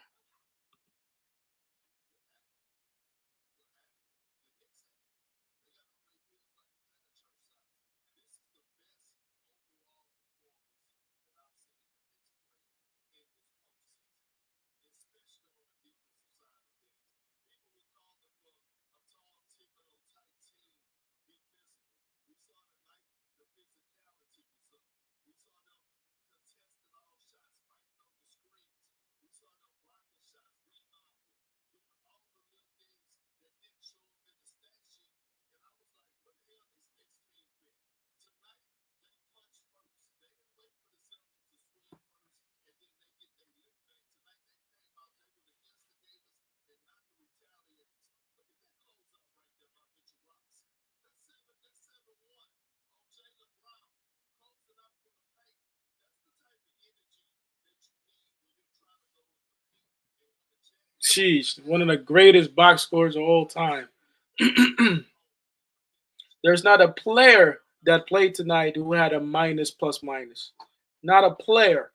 Sheesh, one of the greatest box scores of all time. There's not a player that played tonight who had a minus plus minus. Not a player.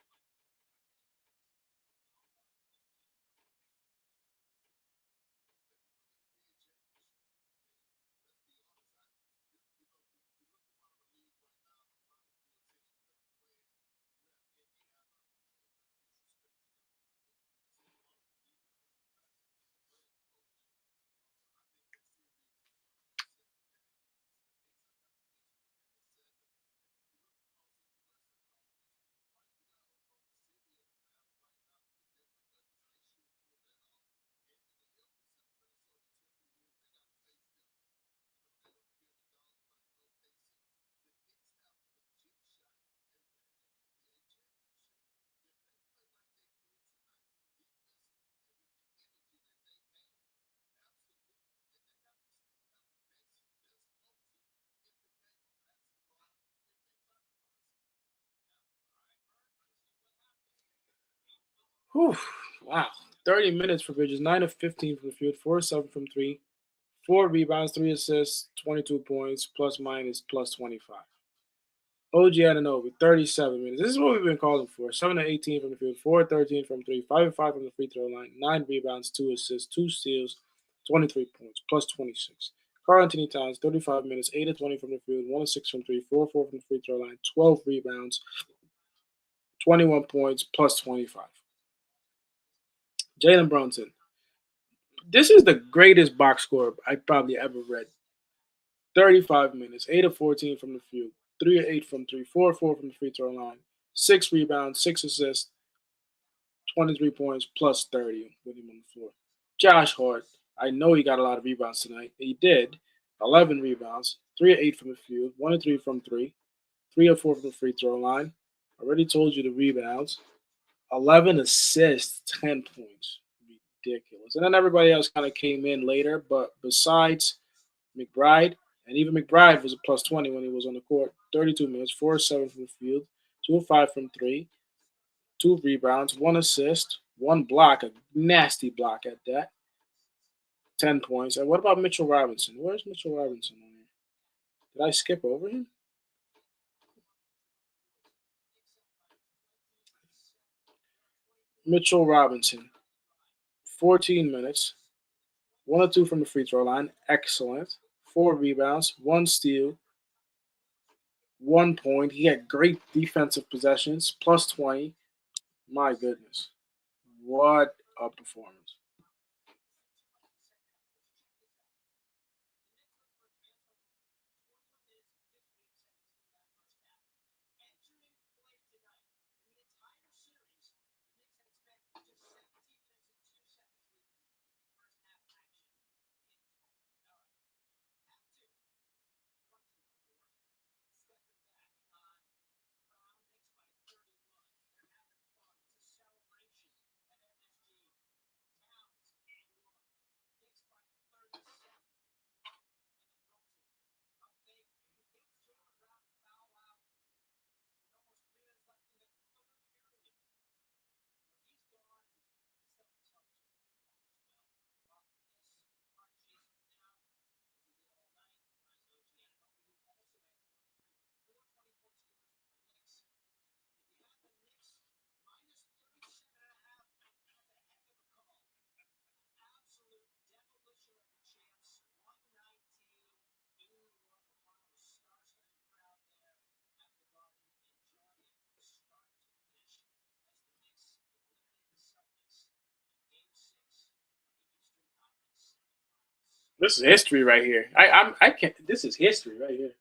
Whew, wow. 30 minutes for Bridges, 9 of 15 from the field, 4 of 7 from 3, 4 rebounds, 3 assists, 22 points, plus minus, plus 25. OG Ananobi, 37 minutes. This is what we've been calling for. 7 of 18 from the field, 4 of 13 from 3, 5 of 5 from the free throw line, 9 rebounds, 2 assists, 2 steals, 23 points, plus 26. Carl Anthony Towns, 35 minutes, 8 of 20 from the field, 1 of 6 from 3, 4 of 4 from the free throw line, 12 rebounds, 21 points, plus 25. Jalen Brunson. This is the greatest box score I probably ever read. 35 minutes, 8 of 14 from the field, 3 of 8 from 3, 4 of 4 from the free throw line, 6 rebounds, 6 assists, 23 points, plus 30 with him on the floor. Josh Hart, I know he got a lot of rebounds tonight. He did. 11 rebounds, 3 of 8 from the field, 1 of 3 from 3, 3 of 4 from the free throw line. Already told you the rebounds. 11 assists, 10 points. Ridiculous. And then everybody else kind of came in later, but besides McBride, and even McBride was a plus 20 when he was on the court. 32 minutes, 4 of 7 from the field, 2 of 5 from 3, 2 rebounds, 1 assist, 1 block, a nasty block at that. 10 points. And what about Mitchell Robinson? Where's Mitchell Robinson on here? Did I skip over him? Mitchell Robinson, 14 minutes, 1 or 2 from the free throw line. Excellent. 4 rebounds, 1 steal, 1 point. He had great defensive possessions, plus 20. My goodness. What a performance. This is history right here. I can't. This is history right here.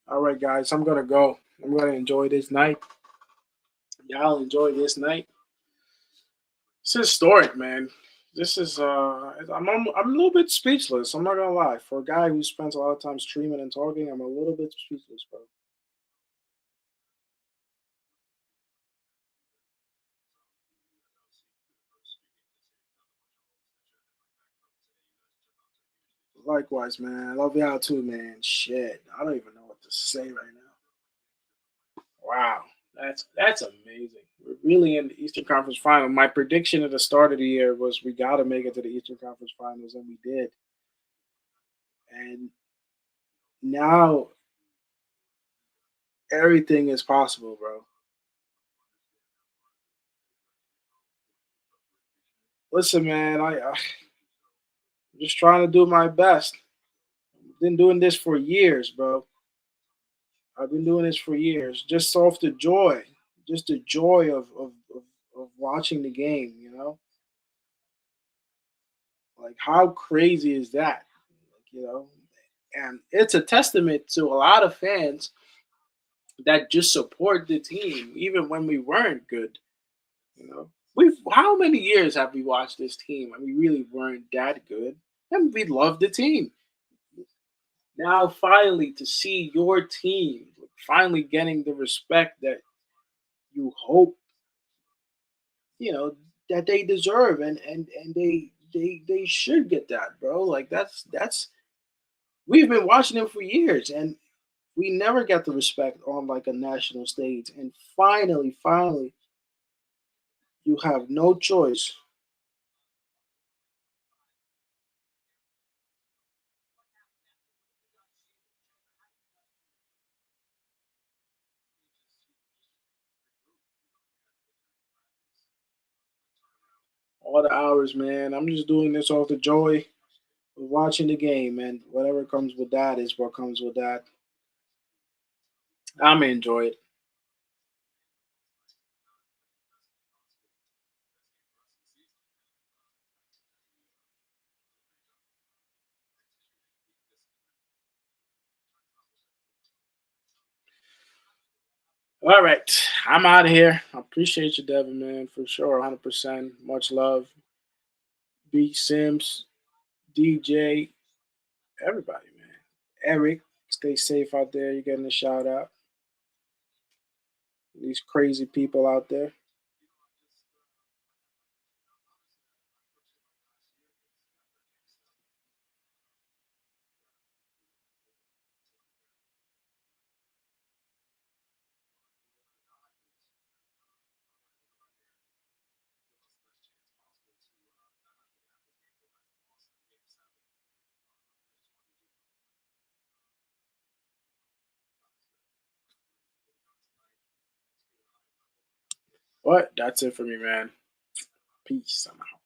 All right, guys. I'm gonna go. I'm gonna enjoy this night. Y'all enjoy this night. It's historic, man. This is I'm a little bit speechless. I'm not gonna lie. For a guy who spends a lot of time streaming and talking, I'm a little bit speechless, bro. Likewise, man. I love y'all too, man. Shit, I don't even know what to say right now. Wow, that's amazing. We're really in the Eastern Conference Final. My prediction at the start of the year was we got to make it to the Eastern Conference Finals, and we did. And now everything is possible, bro. Listen, man, I'm just trying to do my best. I've been doing this for years, bro. I've been doing this for years, just off the joy, just the joy of watching the game. Like how crazy is that? And it's a testament to a lot of fans that just support the team even when we weren't good. We've how many years have we watched this team and we really weren't that good, and we loved the team. Now finally to see your team finally getting the respect that you hope you know that they deserve, and they they should get that, bro. Like that's we've been watching him for years, and we never got the respect on like a national stage. And finally, you have no choice. All the hours, man. I'm just doing this off the joy of watching the game, and whatever comes with that is what comes with that. I'm gonna enjoy it. All right, I'm out of here. I appreciate you, Devin, man, for sure, 100%. Much love, B Sims, DJ, everybody, man. Eric, stay safe out there. You're getting a shout out. These crazy people out there. But that's it for me, man. Peace. I'm out.